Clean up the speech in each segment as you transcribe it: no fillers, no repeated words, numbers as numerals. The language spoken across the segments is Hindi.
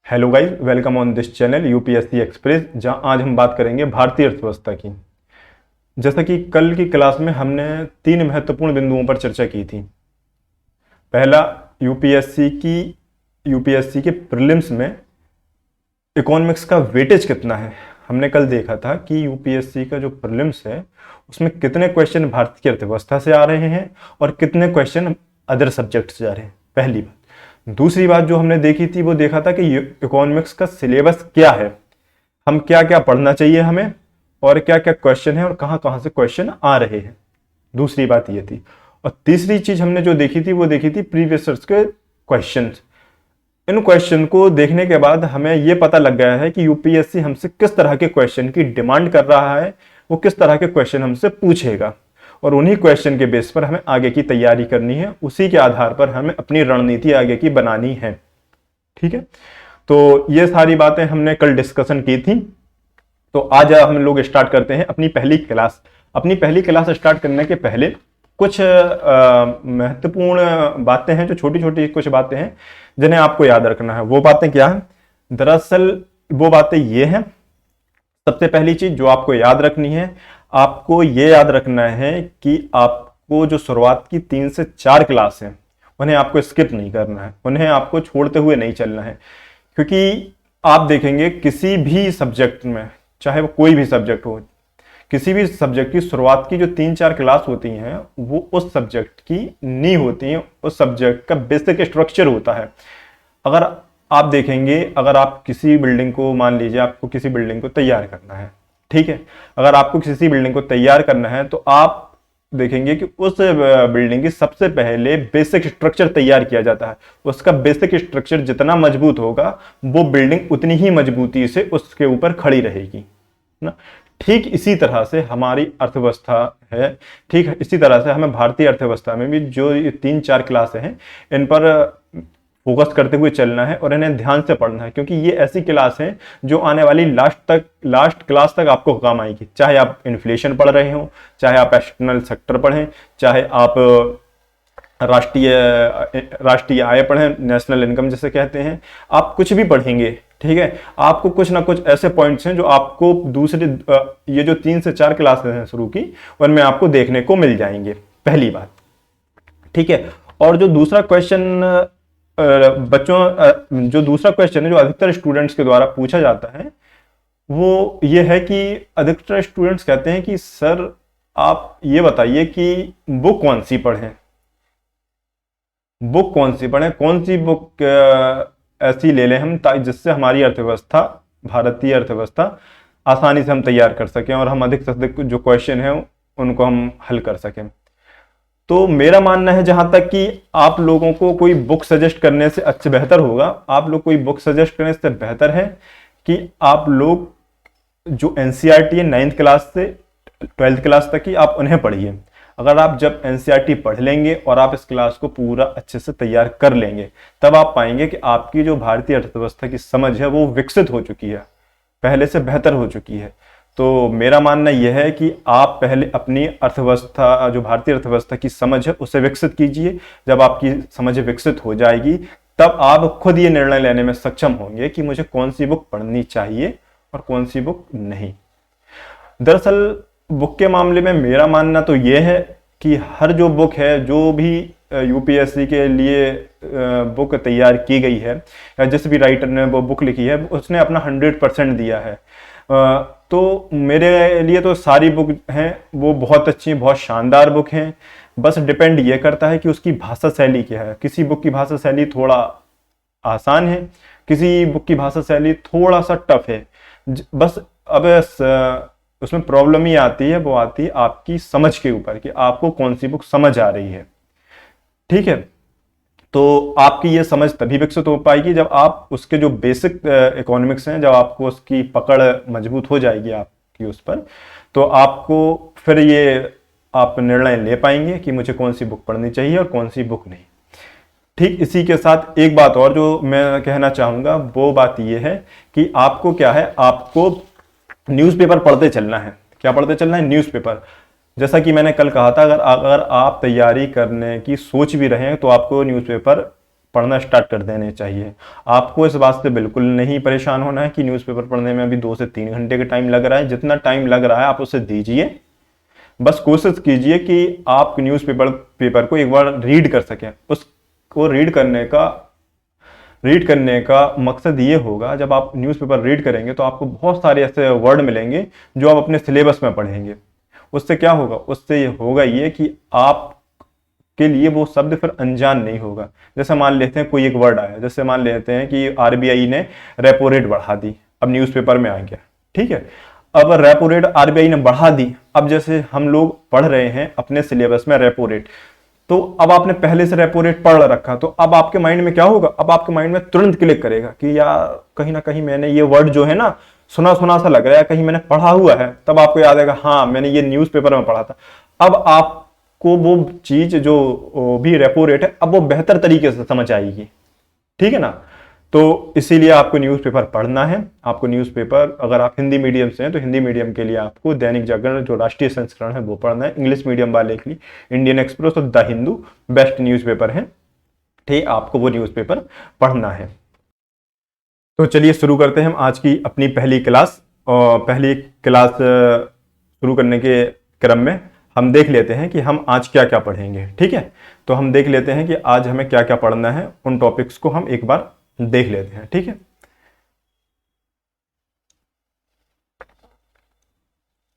Hello guys, welcome on this channel UPSC express, जहां आज हम बात करेंगे भारतीय अर्थव्यवस्था की। जैसा कि कल की क्लास में हमने तीन महत्वपूर्ण बिंदुओं पर चर्चा की थी। पहला, यूपीएससी के प्रीलिम्स में इकोनॉमिक्स का वेटेज कितना है। हमने कल देखा था कि यूपीएससी का जो प्रीलिम्स है उसमें कितने क्वेश्चन भारतीय अर्थव्यवस्था से आ रहे हैं और कितने क्वेश्चन अदर सब्जेक्ट से आ रहे हैं, पहली बात। दूसरी बात जो हमने देखी थी वो देखा था कि इकोनॉमिक्स का सिलेबस क्या है, हम क्या क्या पढ़ना चाहिए हमें, और क्या क्या क्वेश्चन है और कहाँ कहाँ से क्वेश्चन आ रहे हैं। दूसरी बात ये थी। और तीसरी चीज हमने जो देखी थी वो देखी थी प्रीवियस ईयर्स के क्वेश्चंस। इन क्वेश्चन को देखने के बाद हमें यह पता लग गया है कि यूपीएससी हमसे किस तरह के क्वेश्चन की डिमांड कर रहा है, वो किस तरह के क्वेश्चन हमसे पूछेगा, और उन्हीं क्वेश्चन के बेस पर हमें आगे की तैयारी करनी है। उसी के आधार पर हमें अपनी रणनीति आगे की बनानी है। ठीक है, तो ये सारी बातें हमने कल डिस्कशन की थी। तो आज हम लोग स्टार्ट करते हैं अपनी पहली क्लास। अपनी पहली क्लास स्टार्ट करने के पहले कुछ महत्वपूर्ण बातें हैं, जो छोटी छोटी कुछ बातें हैं जिन्हें आपको याद रखना है। वो बातें क्या है? दरअसल वो बातें ये हैं, सबसे पहली चीज जो आपको याद रखनी है, आपको ये याद रखना है कि आपको जो शुरुआत की 3 से 4 क्लास है उन्हें आपको स्किप नहीं करना है, उन्हें आपको छोड़ते हुए नहीं चलना है। क्योंकि आप देखेंगे किसी भी सब्जेक्ट में, चाहे वो कोई भी सब्जेक्ट हो, किसी भी सब्जेक्ट की शुरुआत की जो 3-4 क्लास होती हैं वो उस सब्जेक्ट की नींव होती है, उस सब्जेक्ट का बेसिक स्ट्रक्चर होता है। अगर आप देखेंगे, अगर आप किसी बिल्डिंग को, मान लीजिए आपको किसी बिल्डिंग को तैयार करना है, ठीक है, अगर आपको किसी बिल्डिंग को तैयार करना है तो आप देखेंगे कि उस बिल्डिंग की सबसे पहले बेसिक स्ट्रक्चर तैयार किया जाता है। उसका बेसिक स्ट्रक्चर जितना मजबूत होगा वो बिल्डिंग उतनी ही मजबूती से उसके ऊपर खड़ी रहेगी ना। ठीक इसी तरह से हमारी अर्थव्यवस्था है, ठीक इसी तरह से हमें भारतीय अर्थव्यवस्था में भी जो ये 3-4 क्लासें हैं इन पर फोकस करते हुए चलना है और इन्हें ध्यान से पढ़ना है। क्योंकि ये ऐसी क्लास है जो आने वाली लास्ट क्लास तक आपको काम आएगी। चाहे आप इन्फ्लेशन पढ़ रहे हो, चाहे आप एक्सटर्नल सेक्टर पढ़ें, चाहे आप राष्ट्रीय आय पढ़ें, नेशनल इनकम जिसे कहते हैं, आप कुछ भी पढ़ेंगे, ठीक है, आपको कुछ ना कुछ ऐसे पॉइंट्स हैं जो आपको दूसरे ये जो 3 से 4 क्लासेस हैं शुरू की, उनमें आपको देखने को मिल जाएंगे, पहली बात। ठीक है, और जो दूसरा क्वेश्चन बच्चों, जो दूसरा क्वेश्चन है जो अधिकतर स्टूडेंट्स के द्वारा पूछा जाता है वो ये है कि अधिकतर स्टूडेंट्स कहते हैं कि सर आप ये बताइए कि बुक कौन सी पढ़ें, बुक कौन सी पढ़ें, कौन सी बुक ऐसी ले लें हम जिससे हमारी अर्थव्यवस्था, भारतीय अर्थव्यवस्था आसानी से हम तैयार कर सकें और हम अधिक से अधिक जो क्वेश्चन है उनको हम हल कर सकें। तो मेरा मानना है जहां तक कि आप लोगों को कोई बुक सजेस्ट करने से अच्छे बेहतर होगा, आप लोग कोई बुक सजेस्ट करने से बेहतर है कि आप लोग जो एनसीईआरटी है 9th क्लास से 12th क्लास तक की, आप उन्हें पढ़िए। अगर आप जब एनसीईआरटी पढ़ लेंगे और आप इस क्लास को पूरा अच्छे से तैयार कर लेंगे, तब आप पाएंगे कि आपकी जो भारतीय अर्थव्यवस्था की समझ है वो विकसित हो चुकी है, पहले से बेहतर हो चुकी है। तो मेरा मानना यह है कि आप पहले अपनी अर्थव्यवस्था, जो भारतीय अर्थव्यवस्था की समझ है उसे विकसित कीजिए। जब आपकी समझ विकसित हो जाएगी तब आप खुद ये निर्णय लेने में सक्षम होंगे कि मुझे कौन सी बुक पढ़नी चाहिए और कौन सी बुक नहीं। दरअसल बुक के मामले में मेरा मानना तो यह है कि हर जो बुक है, जो भी यूपीएससी के लिए बुक तैयार की गई है या जिस भी राइटर ने वो बुक लिखी है, उसने अपना 100% दिया है। तो मेरे लिए तो सारी बुक हैं वो बहुत अच्छी, बहुत शानदार बुक हैं। बस डिपेंड ये करता है कि उसकी भाषा शैली क्या है। किसी बुक की भाषा शैली थोड़ा आसान है, किसी बुक की भाषा शैली थोड़ा सा टफ है। बस अब उसमें प्रॉब्लम ही आती है, वो आती है आपकी समझ के ऊपर कि आपको कौन सी बुक समझ आ रही है। ठीक है, तो आपकी ये समझ तभी विकसित हो पाएगी जब आप उसके जो बेसिक इकोनॉमिक्स हैं, जब आपको उसकी पकड़ मजबूत हो जाएगी आपकी उस पर, तो आपको फिर ये आप निर्णय ले पाएंगे कि मुझे कौन सी बुक पढ़नी चाहिए और कौन सी बुक नहीं। ठीक इसी के साथ एक बात और जो मैं कहना चाहूँगा वो बात ये है कि आपको क्या है, आपको न्यूज़पेपर पढ़ते चलना है। क्या पढ़ते चलना है? न्यूज़पेपर। जैसा कि मैंने कल कहा था, अगर आप तैयारी करने की सोच भी रहे हैं तो आपको न्यूज़पेपर पढ़ना स्टार्ट कर देने चाहिए। आपको इस बात से बिल्कुल नहीं परेशान होना है कि न्यूज़पेपर पढ़ने में अभी 2 से 3 घंटे का टाइम लग रहा है। जितना टाइम लग रहा है आप उसे दीजिए, बस कोशिश कीजिए कि आप पेपर को एक बार रीड कर सकें। उसको रीड करने का मकसद ये होगा, जब आप न्यूज़पेपर रीड करेंगे तो आपको बहुत सारे ऐसे वर्ड मिलेंगे जो आप अपने सिलेबस में पढ़ेंगे। उससे क्या होगा, उससे ये होगा ये कि आप के लिए वो शब्द फिर अनजान नहीं होगा। जैसे मान लेते हैं कोई एक वर्ड आया, जैसे मान लेते हैं कि आरबीआई ने रेपो रेट बढ़ा दी, अब न्यूज़पेपर में आ गया, ठीक है। अब रेपो रेट आरबीआई ने बढ़ा दी, अब जैसे हम लोग पढ़ रहे हैं अपने सिलेबस में रेपो रेट, तो अब आपने पहले से रेपो रेट पढ़ रखा, तो अब आपके माइंड में क्या होगा, अब आपके माइंड में तुरंत क्लिक करेगा कि यार कहीं ना कहीं मैंने ये वर्ड जो है ना सुना सुना सा लग रहा है, कहीं मैंने पढ़ा हुआ है। तब आपको याद आएगा हाँ मैंने ये न्यूज़पेपर में पढ़ा था। अब आपको वो चीज जो भी रेपो रेट है अब वो बेहतर तरीके से समझ आएगी, ठीक है ना। तो इसीलिए आपको न्यूज़पेपर पढ़ना है। आपको न्यूज़पेपर, अगर आप हिंदी मीडियम से हैं तो हिंदी मीडियम के लिए आपको दैनिक जागरण जो राष्ट्रीय संस्करण है वो पढ़ना है। इंग्लिश मीडियम वाले के लिए इंडियन एक्सप्रेस और द हिंदू बेस्ट न्यूज़पेपर है, ठीक, आपको वो न्यूज़पेपर पढ़ना है। तो चलिए शुरू करते हैं हम आज की अपनी पहली क्लास। और पहली क्लास शुरू करने के क्रम में हम देख लेते हैं कि हम आज क्या क्या पढ़ेंगे, ठीक है। तो हम देख लेते हैं कि आज हमें क्या क्या पढ़ना है, उन टॉपिक्स को हम एक बार देख लेते हैं, ठीक है।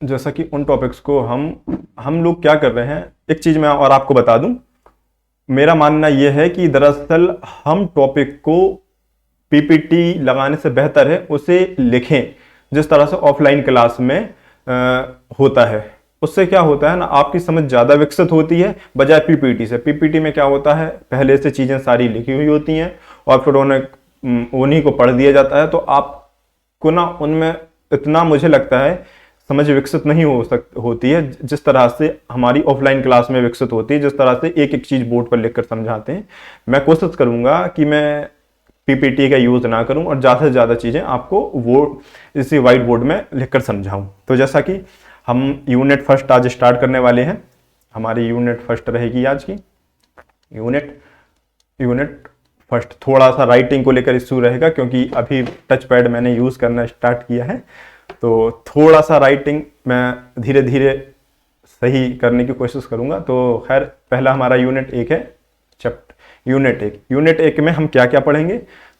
जैसा कि उन टॉपिक्स को हम लोग क्या कर रहे हैं, एक चीज मैं और आपको बता दूं, मेरा मानना यह है कि दरअसल हम टॉपिक को पीपीटी लगाने से बेहतर है उसे लिखें जिस तरह से ऑफलाइन क्लास में होता है। उससे क्या होता है ना, आपकी समझ ज्यादा विकसित होती है बजाय पीपीटी से। पीपीटी में क्या होता है, पहले से चीजें सारी लिखी हुई होती हैं और फिर उन्हीं को पढ़ दिया जाता है, तो आपको ना उनमें इतना मुझे लगता है समझ विकसित नहीं होती है जिस तरह से हमारी ऑफलाइन क्लास में विकसित होती है, जिस तरह से एक एक चीज बोर्ड पर लिखकर समझाते हैं। मैं कोशिश करूंगा कि मैं पीपीटी का यूज ना करूं और ज्यादा से ज्यादा चीजें आपको वो इसी व्हाइट बोर्ड में लिखकर समझाऊं। तो जैसा कि हम यूनिट फर्स्ट आज स्टार्ट करने वाले हैं, हमारी यूनिट फर्स्ट रहेगी आज की। यूनिट फर्स्ट थोड़ा सा राइटिंग को लेकर इश्यू रहेगा क्योंकि अभी टच पैड मैंने यूज करना स्टार्ट किया है, तो थोड़ा सा राइटिंग मैं धीरे धीरे सही करने की कोशिश करूंगा। तो खैर पहला हमारा यूनिट 1 है, यूनिट एक में हम क्या क्या पढ़ेंगे,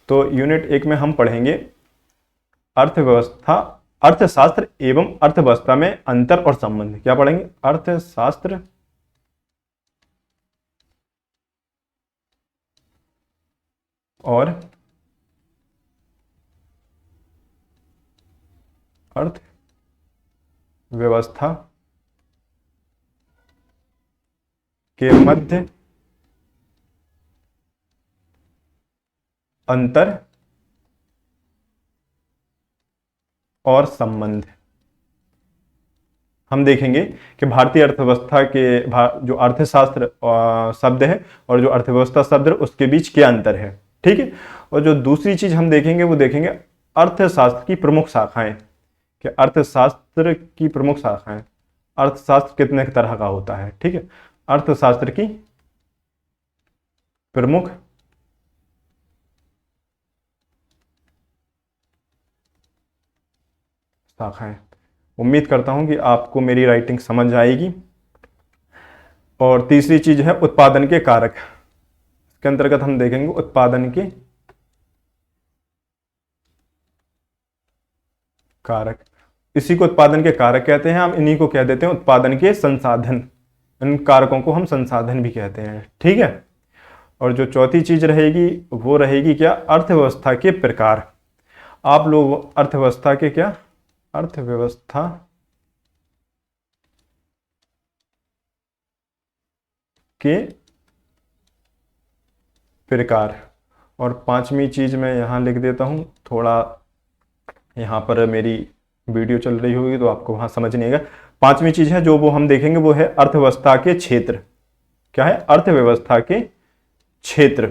तो यूनिट 1 में हम पढ़ेंगे अर्थशास्त्र एवं अर्थव्यवस्था में अंतर और संबंध। क्या पढ़ेंगे, अर्थशास्त्र और अर्थव्यवस्था के मध्य अंतर और संबंध। हम देखेंगे कि भारतीय अर्थव्यवस्था के जो अर्थशास्त्र शब्द है और जो अर्थव्यवस्था शब्द है उसके बीच क्या अंतर है, ठीक है। और जो दूसरी चीज हम देखेंगे वो देखेंगे अर्थशास्त्र की प्रमुख शाखाएं, कि अर्थशास्त्र की प्रमुख शाखाएं, अर्थशास्त्र कितने तरह का होता है, ठीक है। अर्थशास्त्र की प्रमुख शाखाएं। उम्मीद करता हूं कि आपको मेरी राइटिंग समझ आएगी। और तीसरी चीज है उत्पादन के कारक। इसके अंतर्गत हम देखेंगे उत्पादन के कारक। इसी को उत्पादन के कारक कहते हैं, हम इन्हीं को कह देते हैं उत्पादन के संसाधन। इन कारकों को हम संसाधन भी कहते हैं, ठीक है। और जो चौथी चीज रहेगी वो रहेगी क्या, अर्थव्यवस्था के प्रकार। आप लोग अर्थव्यवस्था के क्या, अर्थव्यवस्था के प्रकार। और पांचवी चीज मैं यहां लिख देता हूं, थोड़ा यहां पर मेरी वीडियो चल रही होगी तो आपको वहां समझ नहीं आएगा। पांचवी चीज है जो वो हम देखेंगे वो है अर्थव्यवस्था के क्षेत्र। क्या है, अर्थव्यवस्था के क्षेत्र।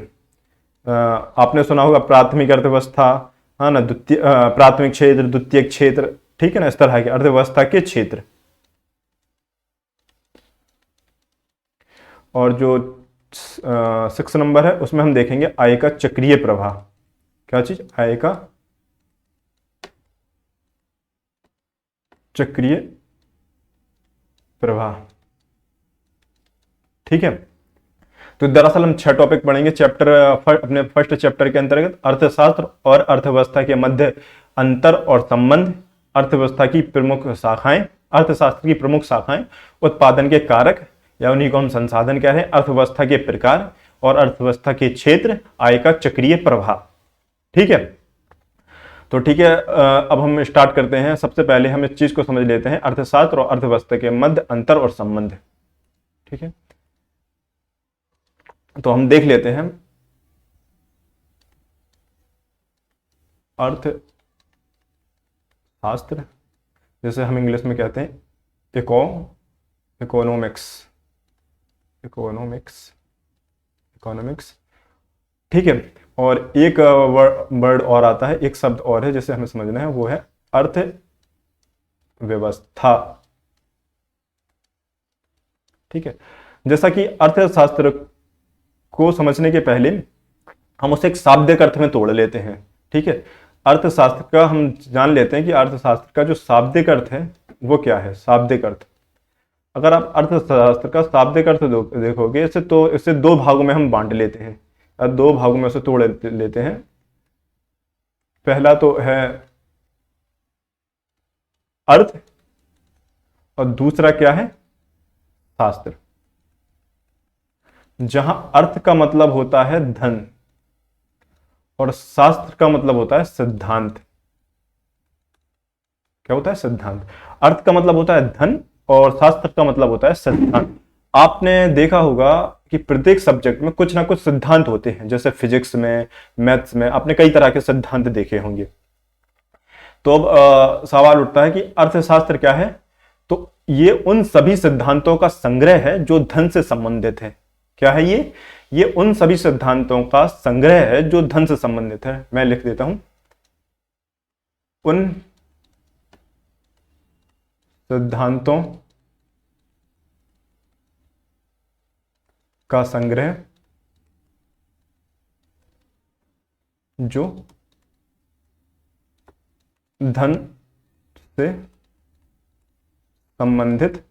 आपने सुना होगा प्राथमिक अर्थव्यवस्था, हाँ ना, द्वितीय प्राथमिक क्षेत्र, द्वितीय क्षेत्र, ठीक है ना, इस तरह के अर्थव्यवस्था के क्षेत्र। और जो 6 नंबर है, उसमें हम देखेंगे आय का चक्रीय प्रवाह। क्या चीज? आय का चक्रीय प्रवाह। ठीक है, तो दरअसल हम 6 टॉपिक पढ़ेंगे अपने फर्स्ट चैप्टर के अंतर्गत, अर्थशास्त्र और अर्थव्यवस्था के मध्य अंतर और संबंध, अर्थव्यवस्था की प्रमुख शाखाएं, अर्थशास्त्र की प्रमुख शाखाएं, उत्पादन के कारक या उन्हीं को हम संसाधन कह रहे हैं, अर्थव्यवस्था के प्रकार और अर्थव्यवस्था के क्षेत्र, आय का चक्रीय प्रवाह। ठीक है, तो ठीक है, अब हम स्टार्ट करते हैं। सबसे पहले हम इस चीज को समझ लेते हैं, अर्थशास्त्र और अर्थव्यवस्था के मध्य अंतर और संबंध। ठीक है, तो हम देख लेते हैं अर्थशास्त्र, जैसे हम इंग्लिश में कहते हैं इकोनॉमिक्स। ठीक है, और एक वर्ड और आता है, एक शब्द और है जिसे हमें समझना है, वो है अर्थव्यवस्था। ठीक है, जैसा कि अर्थशास्त्र को समझने के पहले हम उसे एक शाब्दिक अर्थ में तोड़ लेते हैं। ठीक है, अर्थशास्त्र का हम जान लेते हैं कि अर्थशास्त्र का जो शाब्दिक अर्थ है वो क्या है। शाब्दिक अर्थ, अगर आप अर्थशास्त्र का शाब्दिक अर्थ देखोगे इसे, तो इसे 2 भागों में हम बांट लेते हैं, 2 भागों में उसे तोड़ लेते हैं। पहला तो है अर्थ और दूसरा क्या है? शास्त्र। जहां अर्थ का मतलब होता है धन और शास्त्र का मतलब होता है सिद्धांत। क्या होता है? सिद्धांत। अर्थ का मतलब होता है धन और शास्त्र का मतलब होता है सिद्धांत। आपने देखा होगा कि प्रत्येक सब्जेक्ट में कुछ ना कुछ सिद्धांत होते हैं, जैसे फिजिक्स में, मैथ्स में आपने कई तरह के सिद्धांत देखे होंगे। तो अब सवाल उठता है कि अर्थशास्त्र क्या है? तो ये उन सभी सिद्धांतों का संग्रह है जो धन से संबंधित है। क्या है ये उन सभी सिद्धांतों का संग्रह है जो धन से संबंधित है। मैं लिख देता हूं, उन सिद्धांतों का संग्रह जो धन से संबंधित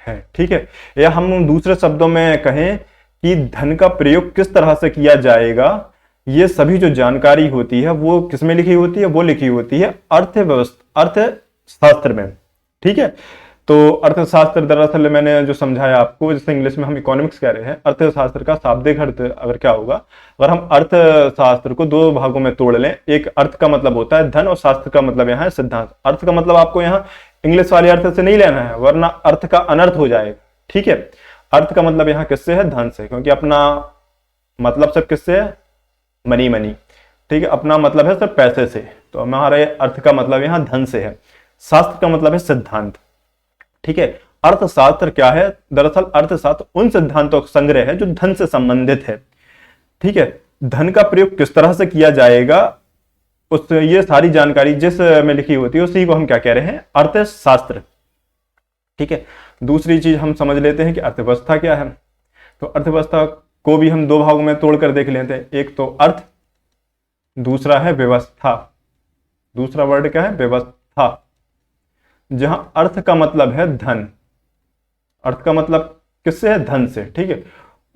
है। ठीक है, या हम दूसरे शब्दों में कहें कि धन का प्रयोग किस तरह से किया जाएगा, ये सभी जो जानकारी होती है वो किसमें लिखी होती है? वो लिखी होती है अर्थशास्त्र में। ठीक है, तो अर्थशास्त्र दरअसल मैंने जो समझाया आपको, जैसे इंग्लिश में हम इकोनॉमिक्स कह रहे हैं, अर्थशास्त्र का शाब्दिक अर्थ अगर क्या होगा, अगर हम अर्थशास्त्र को 2 भागों में तोड़ लें, एक अर्थ का मतलब होता है धन और शास्त्र का मतलब यहाँ है सिद्धांत। अर्थ का मतलब आपको यहाँ इंग्लिश वाले अर्थ से नहीं लेना है, वरना अर्थ का अनर्थ हो जाएगा। ठीक है, अर्थ का मतलब यहाँ किससे है? धन से, क्योंकि अपना मतलब सब किससे है? मनी। ठीक है, अपना मतलब है सिर्फ पैसे से, तो हमारे अर्थ का मतलब यहाँ धन से है। शास्त्र का मतलब है सिद्धांत। ठीक है, अर्थशास्त्र क्या है? दरअसल अर्थशास्त्र उन सिद्धांतों का संग्रह है जो धन से संबंधित है। ठीक है, धन का प्रयोग किस तरह से किया जाएगा, उस ये सारी जानकारी जिस में लिखी होती है उसी को हम क्या कह रहे हैं? अर्थशास्त्र। ठीक है, दूसरी चीज हम समझ लेते हैं कि अर्थव्यवस्था क्या है। तो अर्थव्यवस्था को भी हम 2 भागों में तोड़कर देख लेते हैं, एक तो अर्थ, दूसरा है व्यवस्था। दूसरा वर्ड क्या है? व्यवस्था। जहां अर्थ का मतलब है धन, अर्थ का मतलब किससे है? धन से। ठीक है,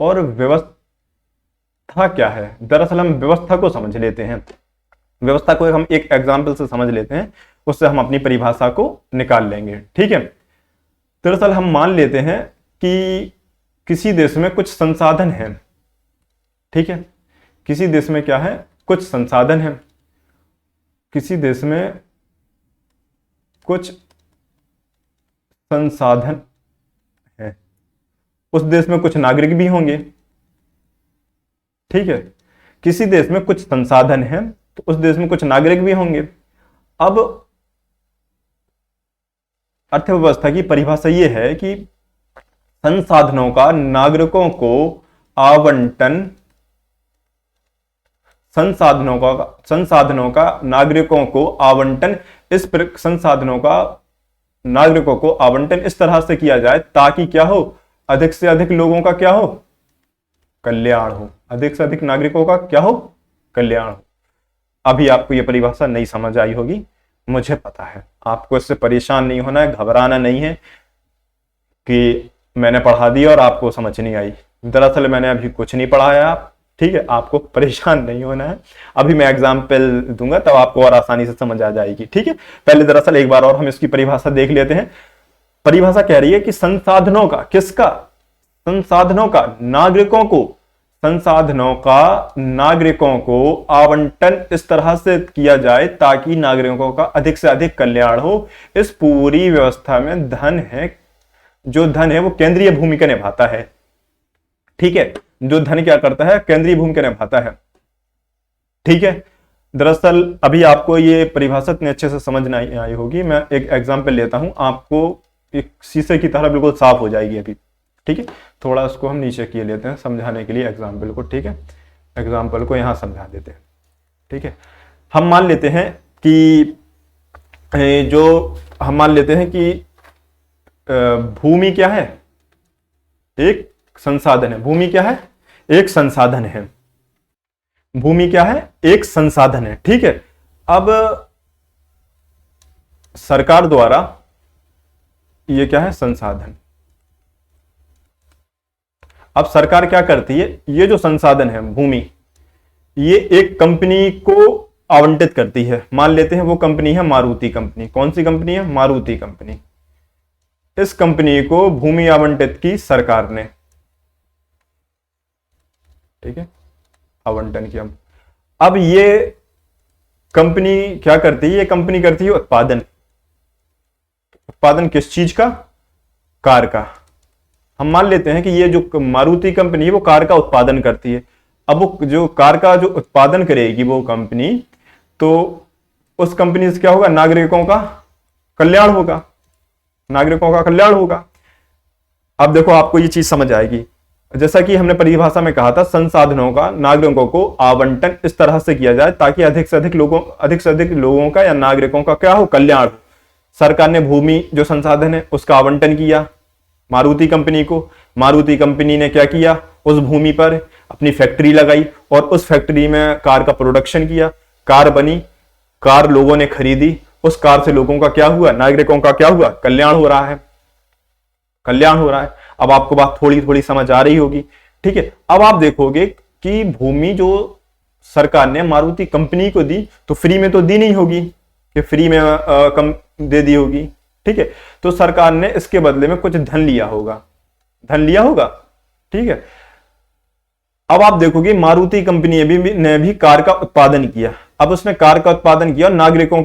और व्यवस्था क्या है? दरअसल हम व्यवस्था को समझ लेते हैं। व्यवस्था को हम एक एग्जाम्पल से समझ लेते हैं, उससे हम अपनी परिभाषा को निकाल लेंगे। ठीक है, दरअसल हम मान लेते हैं कि किसी देश में कुछ संसाधन है। ठीक है, किसी देश में क्या है? कुछ संसाधन है। किसी देश में कुछ संसाधन है, उस देश में कुछ नागरिक भी होंगे। ठीक है, किसी देश में कुछ संसाधन है तो उस देश में कुछ नागरिक भी होंगे। अब अर्थव्यवस्था की परिभाषा यह है कि संसाधनों का नागरिकों को आवंटन, संसाधनों का नागरिकों को आवंटन संसाधनों का नागरिकों को आवंटन इस तरह से किया जाए ताकि क्या हो? अधिक से अधिक लोगों का क्या हो, कल्याण हो, अधिक से अधिक नागरिकों का क्या हो, कल्याण हो। अभी आपको यह परिभाषा नहीं समझ आई होगी, मुझे पता है। आपको इससे परेशान नहीं होना है, घबराना नहीं है कि मैंने पढ़ा दिया और आपको समझ नहीं आई। दरअसल मैंने अभी कुछ नहीं पढ़ाया आप, ठीक है, आपको परेशान नहीं होना है। अभी मैं एग्जाम्पल दूंगा तब आपको और आसानी से समझ आ जाएगी, ठीक है। पहले दरअसल एक बार और हम इसकी परिभाषा देख लेते हैं। परिभाषा कह रही है कि संसाधनों का, किसका, संसाधनों का, नागरिकों को, संसाधनों का नागरिकों को आवंटन इस तरह से किया जाए ताकि नागरिकों का अधिक से अधिक कल्याण हो। इस पूरी व्यवस्था में धन है, जो धन है वो केंद्रीय भूमिका निभाता है, ठीक है। जो धन क्या करता है, केंद्रीय भूमिका निभाता है, ठीक है। दरअसल अभी आपको ये परिभाषा इतने अच्छे से समझ नहीं आई होगी। मैं एक एग्जांपल लेता हूं, आपको एक शीशे की तरह बिल्कुल साफ हो जाएगी अभी, ठीक है। थोड़ा उसको हम नीचे किए लेते हैं समझाने के लिए एग्जाम्पल को, ठीक है। एग्जाम्पल को यहां समझा देते हैं, ठीक है। हम मान लेते हैं कि भूमि क्या है, एक संसाधन है। भूमि क्या है, एक संसाधन है। भूमि क्या है, एक संसाधन है, ठीक है। अब सरकार द्वारा ये क्या है, संसाधन। अब सरकार क्या करती है, ये जो संसाधन है भूमि, ये एक कंपनी को आवंटित करती है। मान लेते हैं वो कंपनी है मारुति कंपनी। कौन सी कंपनी है, मारुति कंपनी। इस कंपनी को भूमि आवंटित की सरकार ने, ठीक है, आवंटन किया। अब ये कंपनी क्या करती है, ये कंपनी करती है उत्पादन। उत्पादन किस चीज का, कार का। हम मान लेते हैं कि ये जो मारुति कंपनी है वो कार का उत्पादन करती है। अब वो जो कार का जो उत्पादन करेगी वो कंपनी, तो उस कंपनी से क्या होगा, नागरिकों का कल्याण होगा, नागरिकों का कल्याण होगा। अब देखो आपको ये चीज समझ आएगी। जैसा कि हमने परिभाषा में कहा था, संसाधनों का नागरिकों को आवंटन इस तरह से किया जाए ताकि अधिक से अधिक लोगों का या नागरिकों का क्या हो, कल्याण हो। सरकार ने भूमि जो संसाधन है उसका आवंटन किया मारुति कंपनी को। मारुति कंपनी ने क्या किया, उस भूमि पर अपनी फैक्ट्री लगाई और उस फैक्ट्री में कार का प्रोडक्शन किया। कार बनी, कार लोगों ने खरीदी, उस कार से लोगों का क्या हुआ, नागरिकों का क्या हुआ, कल्याण हो रहा है, कल्याण हो रहा है। अब आपको बात थोड़ी थोड़ी समझ आ रही होगी, ठीक है। अब आप देखोगे कि भूमि जो सरकार ने मारुति कंपनी को दी तो फ्री में तो दी नहीं होगी, कि फ्री में कम दे दी होगी, ठीक है। तो सरकार ने इसके बदले में कुछ धन लिया होगा, धन लिया होगा, ठीक है। अब आप देखोगे मारुति कंपनी ने भी कार का उत्पादन किया। अब उसने कार का उत्पादन किया और नागरिकों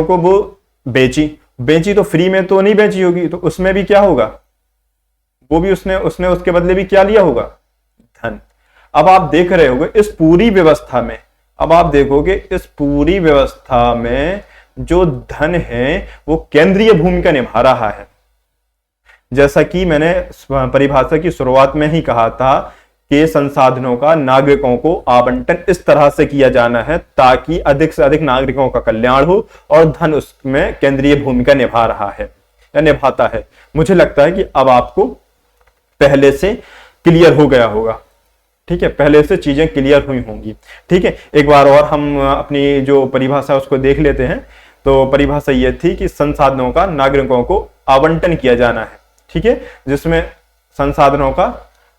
को वो बेची तो फ्री में तो नहीं बेची होगी, तो उसमें भी क्या होगा, वो भी उसने उसके बदले भी क्या लिया होगा, धन। अब आप देख रहे होगे इस पूरी व्यवस्था में, अब आप देखोगे इस पूरी व्यवस्था में जो धन है वो केंद्रीय भूमिका निभा रहा है। जैसा कि मैंने परिभाषा की शुरुआत में ही कहा था कि संसाधनों का नागरिकों को आवंटन इस तरह से किया जाना है ताकि अधिक से अधिक नागरिकों का कल्याण हो, और धन उसमें केंद्रीय भूमिका निभा रहा है या निभाता है। मुझे लगता है कि अब आपको पहले से क्लियर हो गया होगा, ठीक है, पहले से चीजें क्लियर हुई होंगी, ठीक है। एक बार और हम अपनी जो परिभाषा उसको देख लेते हैं। तो परिभाषा यह थी कि संसाधनों का नागरिकों को आवंटन किया जाना है, ठीक है, जिसमें संसाधनों का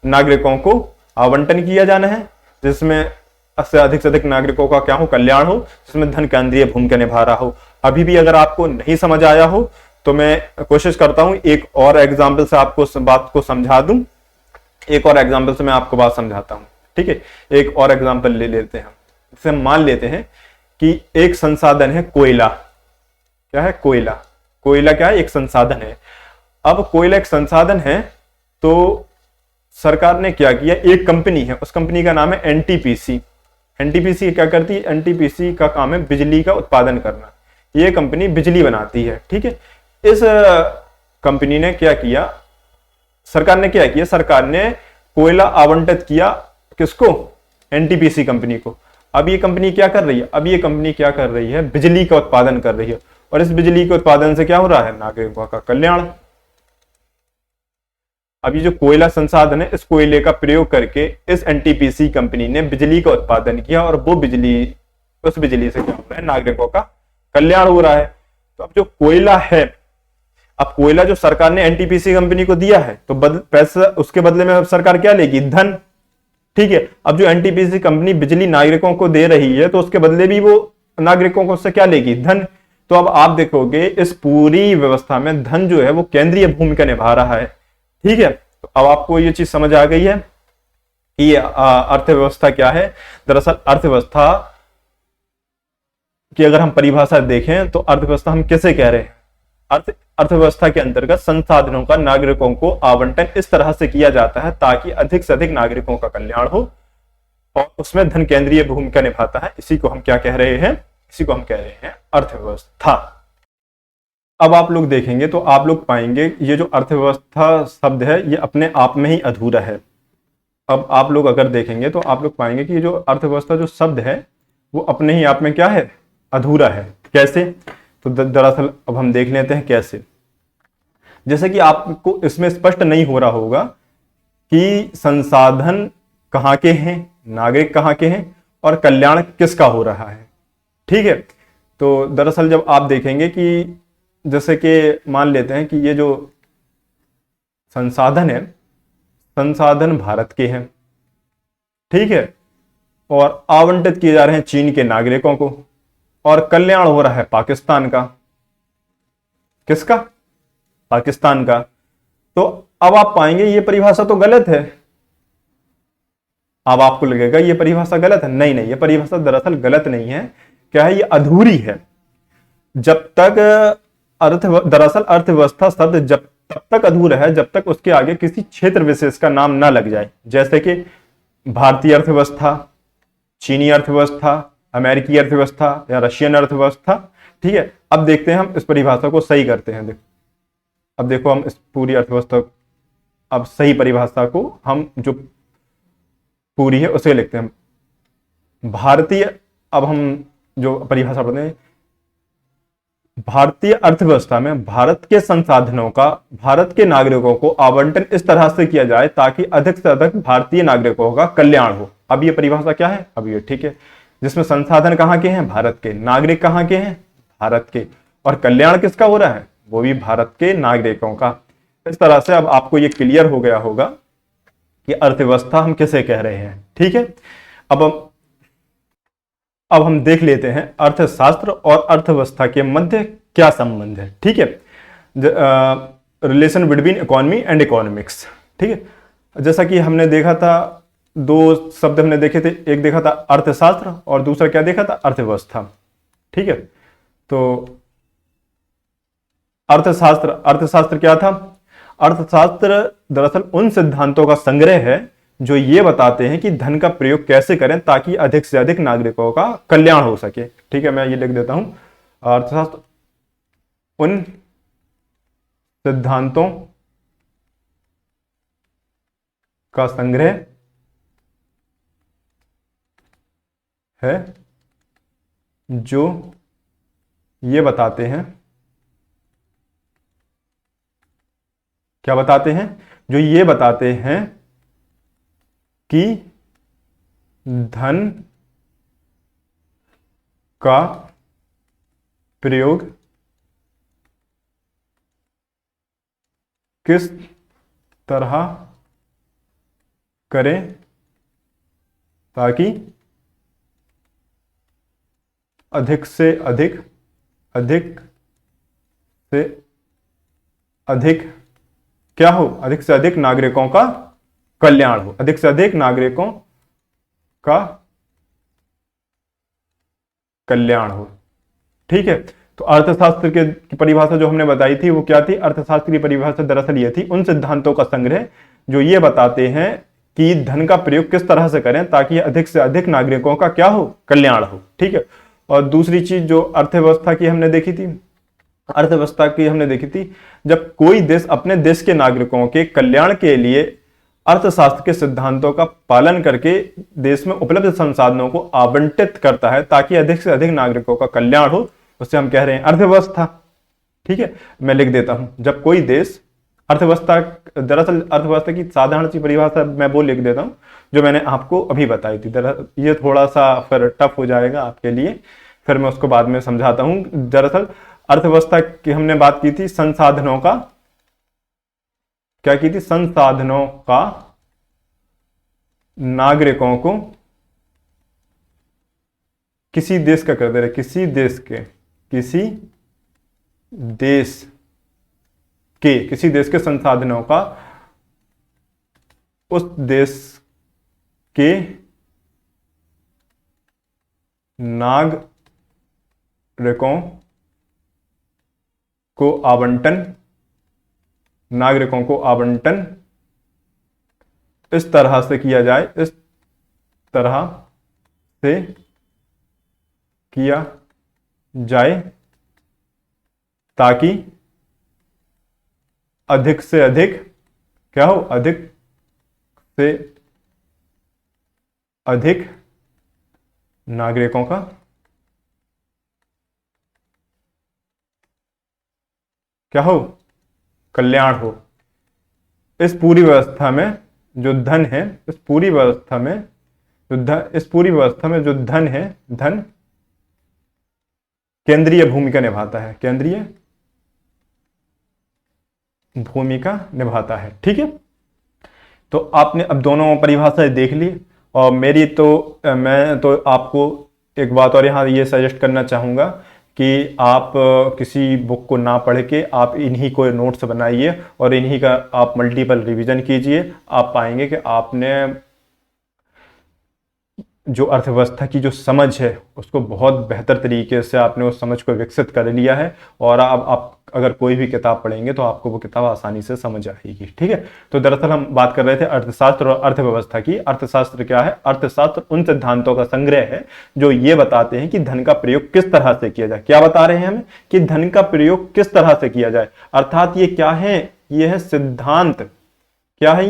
नागरिकों को आवंटन किया जाना है, जिसमें अधिक से अधिक नागरिकों का क्या हो, कल्याण हो, जिसमें धन केंद्रीय भूमिका निभा रहा हो। अभी भी अगर आपको नहीं समझ आया हो तो मैं कोशिश करता हूं एक और एग्जाम्पल से आपको बात को समझा दूं। एक और एग्जाम्पल से मैं आपको बात समझाता हूं, ठीक है। एक और एग्जाम्पल ले लेते हैं। जैसे मान लेते हैं कि एक संसाधन है कोयला। क्या है, कोयला। कोयला क्या है, एक संसाधन है। अब कोयला एक संसाधन है तो सरकार ने क्या किया, एक कंपनी है, उस कंपनी का नाम है एनटीपीसी। एनटीपीसी क्या करती है, एनटीपीसी का काम है बिजली का उत्पादन करना। ये कंपनी बिजली बनाती है, ठीक है। इस कंपनी ने क्या किया, सरकार ने क्या किया, सरकार ने कोयला आवंटित किया किसको, एनटीपीसी कंपनी को। अब ये कंपनी क्या कर रही है, अब ये कंपनी क्या कर रही है, बिजली का उत्पादन कर रही है, और इस बिजली के उत्पादन से क्या हो रहा है, नागरिकों का कल्याण। अब ये जो कोयला संसाधन है, इस कोयले का प्रयोग करके इस एनटीपीसी कंपनी ने बिजली का उत्पादन किया और वो बिजली, उस बिजली से क्या हो रहा है, नागरिकों का कल्याण हो रहा है। तो अब जो कोयला है, अब कोयला जो सरकार ने एनटीपीसी कंपनी को दिया है, तो पैसा उसके बदले में अब सरकार क्या लेगी, धन। ठीक है, अब जो एनटीपीसी कंपनी बिजली नागरिकों को दे रही है, तो उसके बदले भी वो नागरिकों को उससे क्या लेगी, धन। तो अब आप देखोगे इस पूरी व्यवस्था में धन जो है वो केंद्रीय भूमिका निभा रहा है। ठीक है, तो अब आपको ये चीज समझ आ गई है कि अर्थव्यवस्था क्या है। दरअसल अर्थव्यवस्था की अगर हम परिभाषा देखें तो अर्थव्यवस्था हम कैसे कह रहे हैं, अर्थव्यवस्था के अंतर्गत संसाधनों का नागरिकों को आवंटन इस तरह से किया जाता है ताकि अधिक से अधिक नागरिकों का कल्याण हो और उसमें धन केंद्रीय भूमिका निभाता है। इसी को हम क्या कह रहे हैं, इसी को हम कह रहे हैं अर्थव्यवस्था। अब आप लोग देखेंगे तो आप लोग पाएंगे ये जो अर्थव्यवस्था शब्द है ये अपने आप में ही अधूरा है। अब आप लोग अगर देखेंगे तो आप लोग पाएंगे कि ये जो अर्थव्यवस्था जो शब्द है वो अपने ही आप में क्या है, अधूरा है। कैसे, तो दरअसल अब हम देख लेते हैं कैसे। जैसे कि आपको इसमें स्पष्ट नहीं हो रहा होगा कि संसाधन कहाँ के हैं, नागरिक कहाँ के हैं और कल्याण किसका हो रहा है। ठीक है, तो दरअसल जब आप देखेंगे कि जैसे कि मान लेते हैं कि ये जो संसाधन है, संसाधन भारत के हैं, ठीक है, और आवंटित किए जा रहे हैं चीन के नागरिकों को और कल्याण हो रहा है पाकिस्तान का। किसका, पाकिस्तान का। तो अब आप पाएंगे ये परिभाषा तो गलत है। अब आपको लगेगा ये परिभाषा गलत है, नहीं नहीं, ये परिभाषा दरअसल गलत नहीं है। क्या है, ये अधूरी है। जब तक दरअसल अर्थव्यवस्था शब्द जब तब तक अधूरा है जब तक उसके आगे किसी क्षेत्र विशेष का नाम ना लग जाए, जैसे कि भारतीय अर्थव्यवस्था, चीनी अर्थव्यवस्था, अमेरिकी अर्थव्यवस्था या रशियन अर्थव्यवस्था। ठीक है, अब देखते हैं हम इस परिभाषा को सही करते हैं। अब देखो हम इस पूरी अर्थव्यवस्था, अब सही परिभाषा को हम जो पूरी है उसे लिखते हैं भारतीय। अब हम जो परिभाषा पढ़ते हैं, भारतीय अर्थव्यवस्था में भारत के संसाधनों का भारत के नागरिकों को आवंटन इस तरह से किया जाए ताकि अधिक से अधिक भारतीय नागरिकों का कल्याण हो। अब ये परिभाषा क्या है, अब ये ठीक है, जिसमें संसाधन कहाँ के हैं, भारत के, नागरिक कहाँ के हैं, भारत के, और कल्याण किसका हो रहा है, वो भी भारत के नागरिकों का। इस तरह से अब आपको ये क्लियर हो गया होगा कि अर्थव्यवस्था हम किसे कह रहे हैं। ठीक है, अब हम देख लेते हैं अर्थशास्त्र और अर्थव्यवस्था के मध्य क्या संबंध है। ठीक है, relation between economy and economics. ठीक है, जैसा कि हमने देखा था, दो शब्द हमने देखे थे, एक देखा था अर्थशास्त्र और दूसरा क्या देखा था, अर्थव्यवस्था। ठीक है, तो अर्थशास्त्र क्या था, अर्थशास्त्र दरअसल उन सिद्धांतों का संग्रह है जो ये बताते हैं कि धन का प्रयोग कैसे करें ताकि अधिक से अधिक नागरिकों का कल्याण हो सके। ठीक है, मैं ये लिख देता हूं, अर्थशास्त्र उन सिद्धांतों का संग्रह है जो ये बताते हैं, क्या बताते हैं, जो ये बताते हैं कि धन का प्रयोग किस तरह करें ताकि अधिक से अधिक क्या हो, अधिक से अधिक नागरिकों का कल्याण हो, अधिक से अधिक नागरिकों का कल्याण हो। ठीक है, तो अर्थशास्त्र की परिभाषा जो हमने बताई थी वो क्या थी, अर्थशास्त्र की परिभाषा दरअसल ये थी, उन सिद्धांतों का संग्रह जो ये बताते हैं कि धन का प्रयोग किस तरह से करें ताकि अधिक से अधिक नागरिकों का क्या हो, कल्याण हो। ठीक है, और दूसरी चीज जो अर्थव्यवस्था की हमने देखी थी, जब कोई देश अपने देश के नागरिकों के कल्याण के लिए अर्थशास्त्र के सिद्धांतों का पालन करके देश में उपलब्ध संसाधनों को आवंटित करता है ताकि अधिक से अधिक नागरिकों का कल्याण हो, उससे हम कह रहे हैं अर्थव्यवस्था। ठीक है, मैं लिख देता हूं, जब कोई देश अर्थव्यवस्था, दरअसल अर्थव्यवस्था की साधारण सी परिभाषा मैं वो लिख देता हूँ जो मैंने आपको अभी बताई थी। ये थोड़ा सा फिर टफ हो जाएगा आपके लिए, फिर मैं उसको बाद में समझाता हूँ। दरअसल अर्थव्यवस्था की हमने बात की थी संसाधनों का, क्या की थी, संसाधनों का नागरिकों को किसी देश का कर दे रहे, किसी देश के संसाधनों का उस देश के नागरिकों को आवंटन इस तरह से किया जाए ताकि अधिक से अधिक क्या हो, अधिक से अधिक नागरिकों का क्या हो, कल्याण हो। इस पूरी व्यवस्था में जो धन है, इस पूरी व्यवस्था में जो धन है, धन केंद्रीय भूमिका निभाता है। ठीक है, तो आपने अब दोनों परिभाषाएं देख ली, और मैं तो आपको एक बात और यहाँ ये सजेस्ट करना चाहूँगा कि आप किसी बुक को ना पढ़ के आप इन्हीं को नोट्स बनाइए और इन्हीं का आप मल्टीपल रिवीजन कीजिए। आप पाएंगे कि आपने जो अर्थव्यवस्था की जो समझ है उसको बहुत बेहतर तरीके से आपने उस समझ को विकसित कर लिया है, और अब आप अगर कोई भी किताब पढ़ेंगे तो आपको वो किताब आसानी से समझ आएगी। ठीक है, तो दरअसल हम बात कर रहे थे अर्थशास्त्र और अर्थव्यवस्था की। अर्थशास्त्र क्या है? अर्थशास्त्र उन सिद्धांतों का संग्रह है जो ये बताते हैं कि धन का प्रयोग किस तरह से किया जाए। क्या बता रहे हैं हमें? कि धन का प्रयोग किस तरह से किया जाए, अर्थात ये क्या है? ये है सिद्धांत। क्या है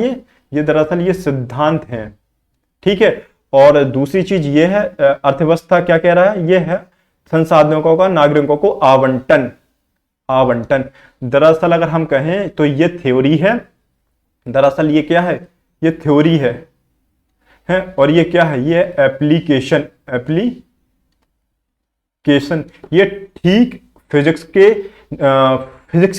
ये दरअसल ये सिद्धांत है। ठीक है, और दूसरी चीज ये है, अर्थव्यवस्था क्या कह रहा है? ये है संसाधनों का नागरिकों को आवंटन। दरअसल अगर हम कहें तो ये थ्योरी है, दरअसल ये क्या है? ये थ्योरी है, और ये क्या है? ये एप्लीकेशन। ये ठीक फिजिक्स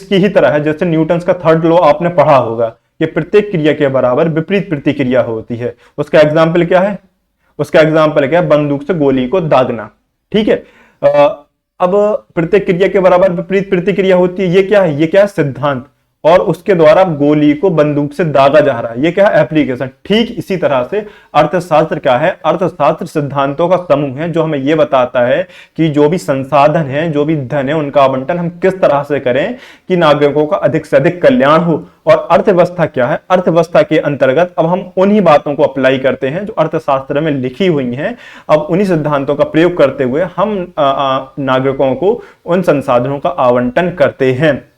की ही तरह है। जैसे न्यूटन्स का थर्ड लॉ आपने पढ़ा होगा, ये प्रत्येक क्रिया के बराबर विपरीत प्रतिक्रिया होती है। उसका एग्जाम्पल क्या है? बंदूक से गोली को दागना। ठीक है, अब प्रत्येक क्रिया के बराबर विपरीत प्रतिक्रिया होती है, ये क्या है? ये क्या है? सिद्धांत। और उसके द्वारा गोली को बंदूक से दागा जा रहा है, ये क्या है? एप्लीकेशन। ठीक इसी तरह से अर्थशास्त्र क्या है? अर्थशास्त्र सिद्धांतों का समूह है जो हमें यह बताता है कि जो भी संसाधन है, जो भी धन है, उनका आवंटन हम किस तरह से करें कि नागरिकों का अधिक से अधिक कल्याण हो। और अर्थव्यवस्था क्या है? अर्थव्यवस्था के अंतर्गत अब हम उन्हीं बातों को अप्लाई करते हैं जो अर्थशास्त्र में लिखी हुई हैं। अब उन्हीं सिद्धांतों का प्रयोग करते हुए हम नागरिकों को उन संसाधनों का आवंटन करते हैं।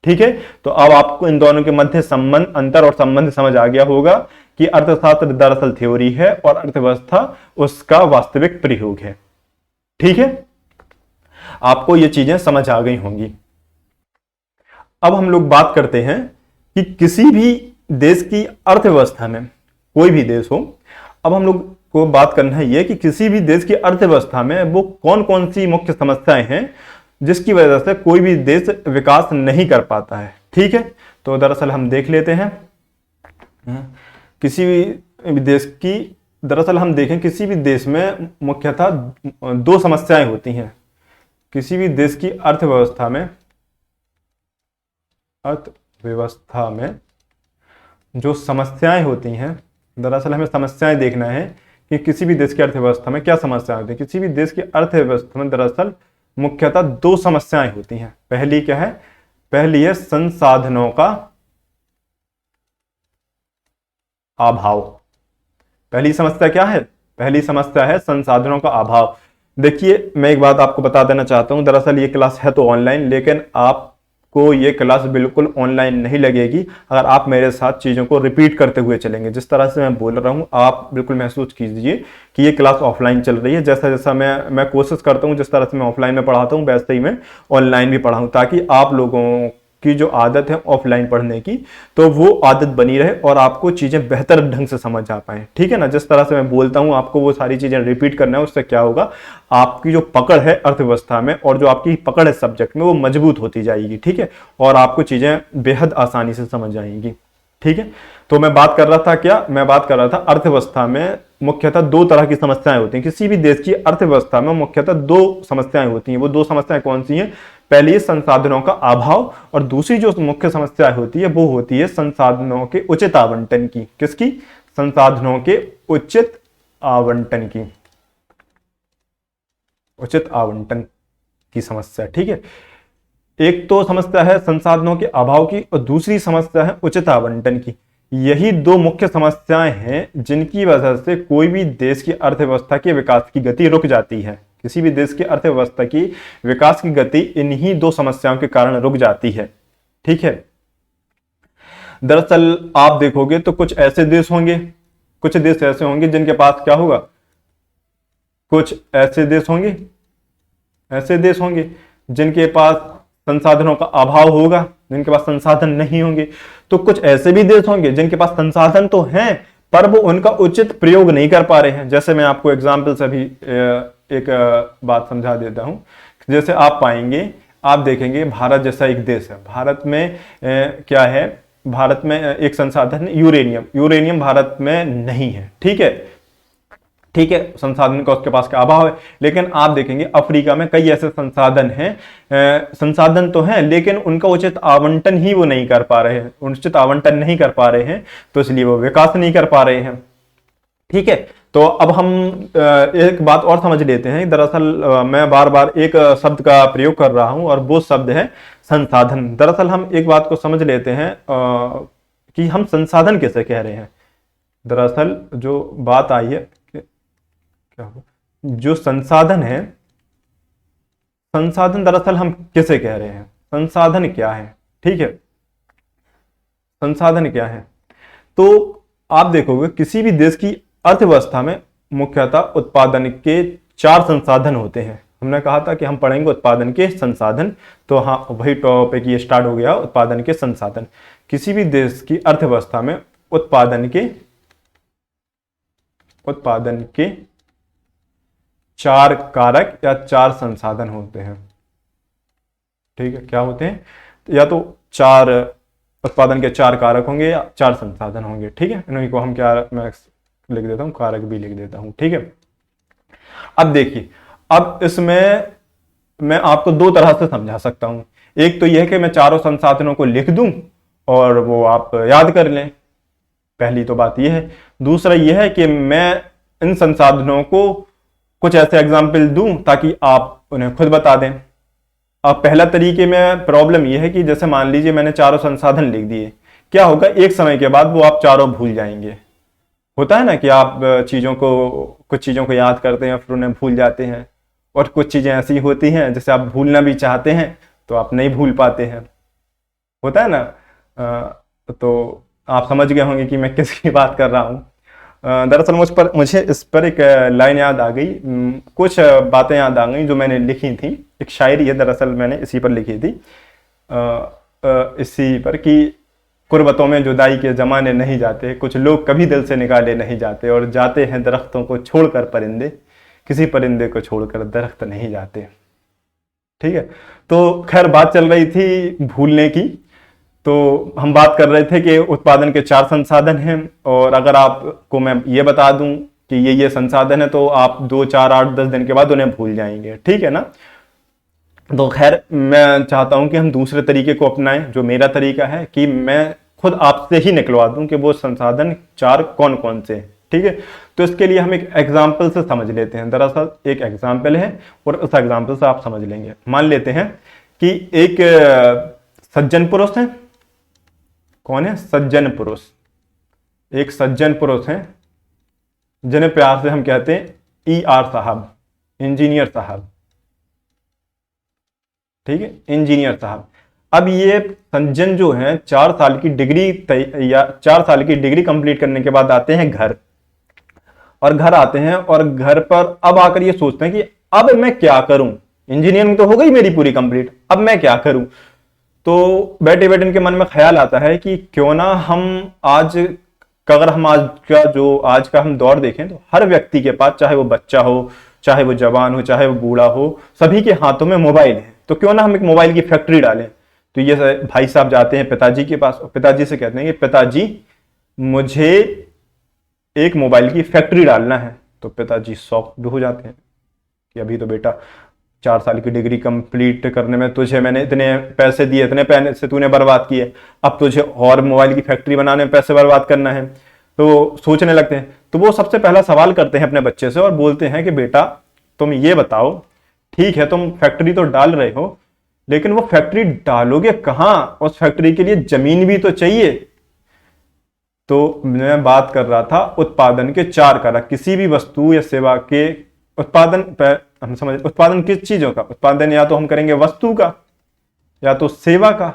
ठीक है, तो अब आपको इन दोनों के मध्य अंतर और संबंध समझ आ गया होगा कि अर्थशास्त्र दरअसल थ्योरी है और अर्थव्यवस्था उसका वास्तविक प्रयोग है। ठीक है, आपको ये चीजें समझ आ गई होंगी। अब हम लोग बात करते हैं कि किसी भी देश की अर्थव्यवस्था में, कोई भी देश हो, अब हम लोग को बात करना है यह कि किसी भी देश की अर्थव्यवस्था में वो कौन कौन सी मुख्य समस्याएं हैं जिसकी वजह से कोई भी देश विकास नहीं कर पाता है। ठीक है, तो दरअसल हम देख लेते हैं किसी भी देश की, दरअसल हम देखें किसी भी देश में मुख्यतः दो समस्याएं होती हैं। किसी भी देश की अर्थव्यवस्था में जो समस्याएं होती हैं, दरअसल हमें समस्याएं देखना है कि किसी भी देश की अर्थव्यवस्था में क्या समस्याएं होती हैं। किसी भी देश की अर्थव्यवस्था में दरअसल मुख्यतः दो समस्याएं होती हैं। पहली क्या है? पहली है संसाधनों का अभाव। पहली समस्या क्या है? पहली समस्या है संसाधनों का अभाव। देखिए, मैं एक बात आपको बता देना चाहता हूं, दरअसल ये क्लास है तो ऑनलाइन, लेकिन आपको ये क्लास बिल्कुल ऑनलाइन नहीं लगेगी अगर आप मेरे साथ चीजों को रिपीट करते हुए चलेंगे। जिस तरह से मैं बोल रहा हूं आप बिल्कुल महसूस कीजिए कि ये क्लास ऑफलाइन चल रही है। जैसा जैसा मैं कोशिश करता हूं, जिस तरह से मैं ऑफलाइन में पढ़ाता हूं वैसे ही मैं ऑनलाइन भी पढ़ाऊं, ताकि आप लोगों की जो आदत है ऑफलाइन पढ़ने की, तो वो आदत बनी रहे और आपको चीजें बेहतर ढंग से समझ आ पाए। ठीक है ना, जिस तरह से मैं बोलता हूं आपको वो सारी चीजें रिपीट करना है, उससे क्या होगा, आपकी जो पकड़ है अर्थव्यवस्था में और जो आपकी पकड़ है सब्जेक्ट में वो मजबूत होती जाएगी। ठीक है, और आपको चीजें बेहद आसानी से समझ आएंगी। ठीक है, तो मैं बात कर रहा था क्या, मैं बात कर रहा था अर्थव्यवस्था में मुख्यतः दो तरह की समस्याएं होती हैं। किसी भी देश की अर्थव्यवस्था में मुख्यतः दो समस्याएं होती हैं। वो दो समस्याएं कौन सी हैं? पहली संसाधनों का अभाव, और दूसरी जो मुख्य समस्या होती है वो होती है संसाधनों के उचित आवंटन की। किसकी? संसाधनों के उचित आवंटन की, उचित आवंटन की समस्या। ठीक है, एक तो समस्या है संसाधनों के अभाव की और दूसरी समस्या है उचित आवंटन की। यही दो मुख्य समस्याएं हैं जिनकी वजह से कोई भी देश की अर्थव्यवस्था के विकास की गति रुक जाती है। किसी भी देश की अर्थव्यवस्था की विकास की गति इन्हीं दो समस्याओं के कारण रुक जाती है। ठीक है, दरअसल आप देखोगे तो कुछ ऐसे देश होंगे, कुछ देश ऐसे होंगे जिनके पास क्या होगा, कुछ ऐसे देश होंगे, ऐसे देश होंगे जिनके पास संसाधनों का अभाव होगा, जिनके पास संसाधन नहीं होंगे। तो कुछ ऐसे भी देश होंगे जिनके पास संसाधन तो हैं पर वो उनका उचित प्रयोग नहीं कर पा रहे हैं। जैसे मैं आपको एग्जाम्पल से भी एक बात समझा देता हूं। जैसे आप पाएंगे, आप देखेंगे भारत जैसा एक देश है, भारत में क्या है, भारत में एक संसाधन है यूरेनियम। यूरेनियम भारत में नहीं है। ठीक है, ठीक है, संसाधन का उसके पास का अभाव है। लेकिन आप देखेंगे अफ्रीका में कई ऐसे संसाधन हैं, संसाधन तो हैं लेकिन उनका उचित आवंटन ही वो नहीं कर पा रहे हैं, उचित आवंटन नहीं कर पा रहे हैं, तो इसलिए वो विकास नहीं कर पा रहे हैं। ठीक है, तो अब हम एक बात और समझ लेते हैं। दरअसल मैं बार बार एक शब्द का प्रयोग कर रहा हूं और वो शब्द है संसाधन। दरअसल हम एक बात को समझ लेते हैं कि हम संसाधन कैसे कह रहे हैं। दरअसल जो बात आई है, जो संसाधन है, संसाधन दरअसल हम किसे कह रहे हैं, संसाधन क्या है? ठीक है, संसाधन क्या है? तो आप देखोगे किसी भी देश की अर्थव्यवस्था में मुख्यतः उत्पादन के चार संसाधन होते हैं। हमने कहा था कि हम पढ़ेंगे उत्पादन के संसाधन, तो हाँ वही टॉपिक ये स्टार्ट हो गया, उत्पादन के संसाधन। किसी भी देश की अर्थव्यवस्था में उत्पादन के चार कारक या चार संसाधन होते हैं। ठीक है, क्या होते हैं? या तो चार उत्पादन के चार कारक होंगे या चार संसाधन होंगे। ठीक है, इन्हीं को हम क्या, मैं लिख देता हूं, कारक भी लिख देता हूं। ठीक है, अब देखिए, अब इसमें मैं आपको दो तरह से समझा सकता हूं। एक तो यह कि मैं चारों संसाधनों को लिख दूं और वो आप याद कर लें, पहली तो बात यह है। दूसरा यह है कि मैं इन संसाधनों को कुछ ऐसे एग्जाम्पल दूं ताकि आप उन्हें खुद बता दें। अब पहला तरीके में प्रॉब्लम यह है कि जैसे मान लीजिए मैंने चारों संसाधन लिख दिए, क्या होगा, एक समय के बाद वो आप चारों भूल जाएंगे। होता है ना कि आप कुछ चीज़ों को याद करते हैं फिर उन्हें भूल जाते हैं, और कुछ चीज़ें ऐसी होती हैं जैसे आप भूलना भी चाहते हैं तो आप नहीं भूल पाते हैं। होता है ना, तो आप समझ गए होंगे कि मैं किसकी बात कर रहा हूँ। दरअसल मुझे इस पर एक लाइन याद आ गई, कुछ बातें याद आ गई जो मैंने लिखी थी। एक शायरी है, दरअसल मैंने इसी पर लिखी थी, इसी पर कि कुर्बतों में जुदाई के जमाने नहीं जाते, कुछ लोग कभी दिल से निकाले नहीं जाते, और जाते हैं दरख्तों को छोड़कर परिंदे, किसी परिंदे को छोड़कर दरख्त नहीं जाते। ठीक है, तो खैर बात चल रही थी भूलने की। तो हम बात कर रहे थे कि उत्पादन के चार संसाधन हैं, और अगर आपको मैं ये बता दूं कि ये संसाधन है तो आप 2, 4, 8, 10 दिन के बाद उन्हें भूल जाएंगे। ठीक है ना, तो खैर मैं चाहता हूं कि हम दूसरे तरीके को अपनाएं, जो मेरा तरीका है कि मैं खुद आपसे ही निकलवा दूं कि वो संसाधन चार कौन कौन से। ठीक है, तो इसके लिए हम एक एग्जाम्पल से समझ लेते हैं। दरअसल एक एग्जाम्पल है और उस एग्जाम्पल से आप समझ लेंगे। मान लेते हैं कि एक सज्जन पुरुष है। कौन है? सज्जन पुरुष। एक सज्जन पुरुष हैं जिन्हें प्यार से हम कहते हैं ER साहब, इंजीनियर साहब। ठीक है, इंजीनियर साहब। अब ये सज्जन जो है 4 साल की डिग्री कंप्लीट करने के बाद आते हैं घर, और घर आते हैं और घर पर अब आकर ये सोचते हैं कि अब मैं क्या करूं, इंजीनियरिंग तो हो गई मेरी पूरी कंप्लीट, अब मैं क्या करूं। तो बैठे बैठे इनके मन में ख्याल आता है कि क्यों ना हम आज अगर हम आज का हम दौर देखें तो हर व्यक्ति के पास, चाहे वो बच्चा हो, चाहे वो जवान हो, चाहे वो बूढ़ा हो, सभी के हाथों में मोबाइल है। तो क्यों ना हम एक मोबाइल की फैक्ट्री डालें। तो ये भाई साहब जाते हैं पिताजी के पास और पिताजी से कहते हैं कि पिताजी मुझे एक मोबाइल की फैक्ट्री डालना है। तो पिताजी शॉक्ड हो जाते हैं कि अभी तो बेटा 4 साल की डिग्री कंप्लीट करने में तुझे मैंने इतने पैसे दिए, इतने पैसे तूने बर्बाद किए, अब तुझे और मोबाइल की फैक्ट्री बनाने में पैसे बर्बाद करना है। तो सोचने लगते हैं। तो वो सबसे पहला सवाल करते हैं अपने बच्चे से और बोलते हैं कि बेटा तुम ये बताओ, ठीक है तुम फैक्ट्री तो डाल रहे हो, लेकिन वो फैक्ट्री डालोगे कहां? उस फैक्ट्री के लिए जमीन भी तो चाहिए। तो मैं बात कर रहा था उत्पादन के 4 कारक। किसी भी वस्तु या सेवा के उत्पादन पर हम समझ, उत्पादन किस चीजों का उत्पादन, या तो हम करेंगे वस्तु का या तो सेवा का।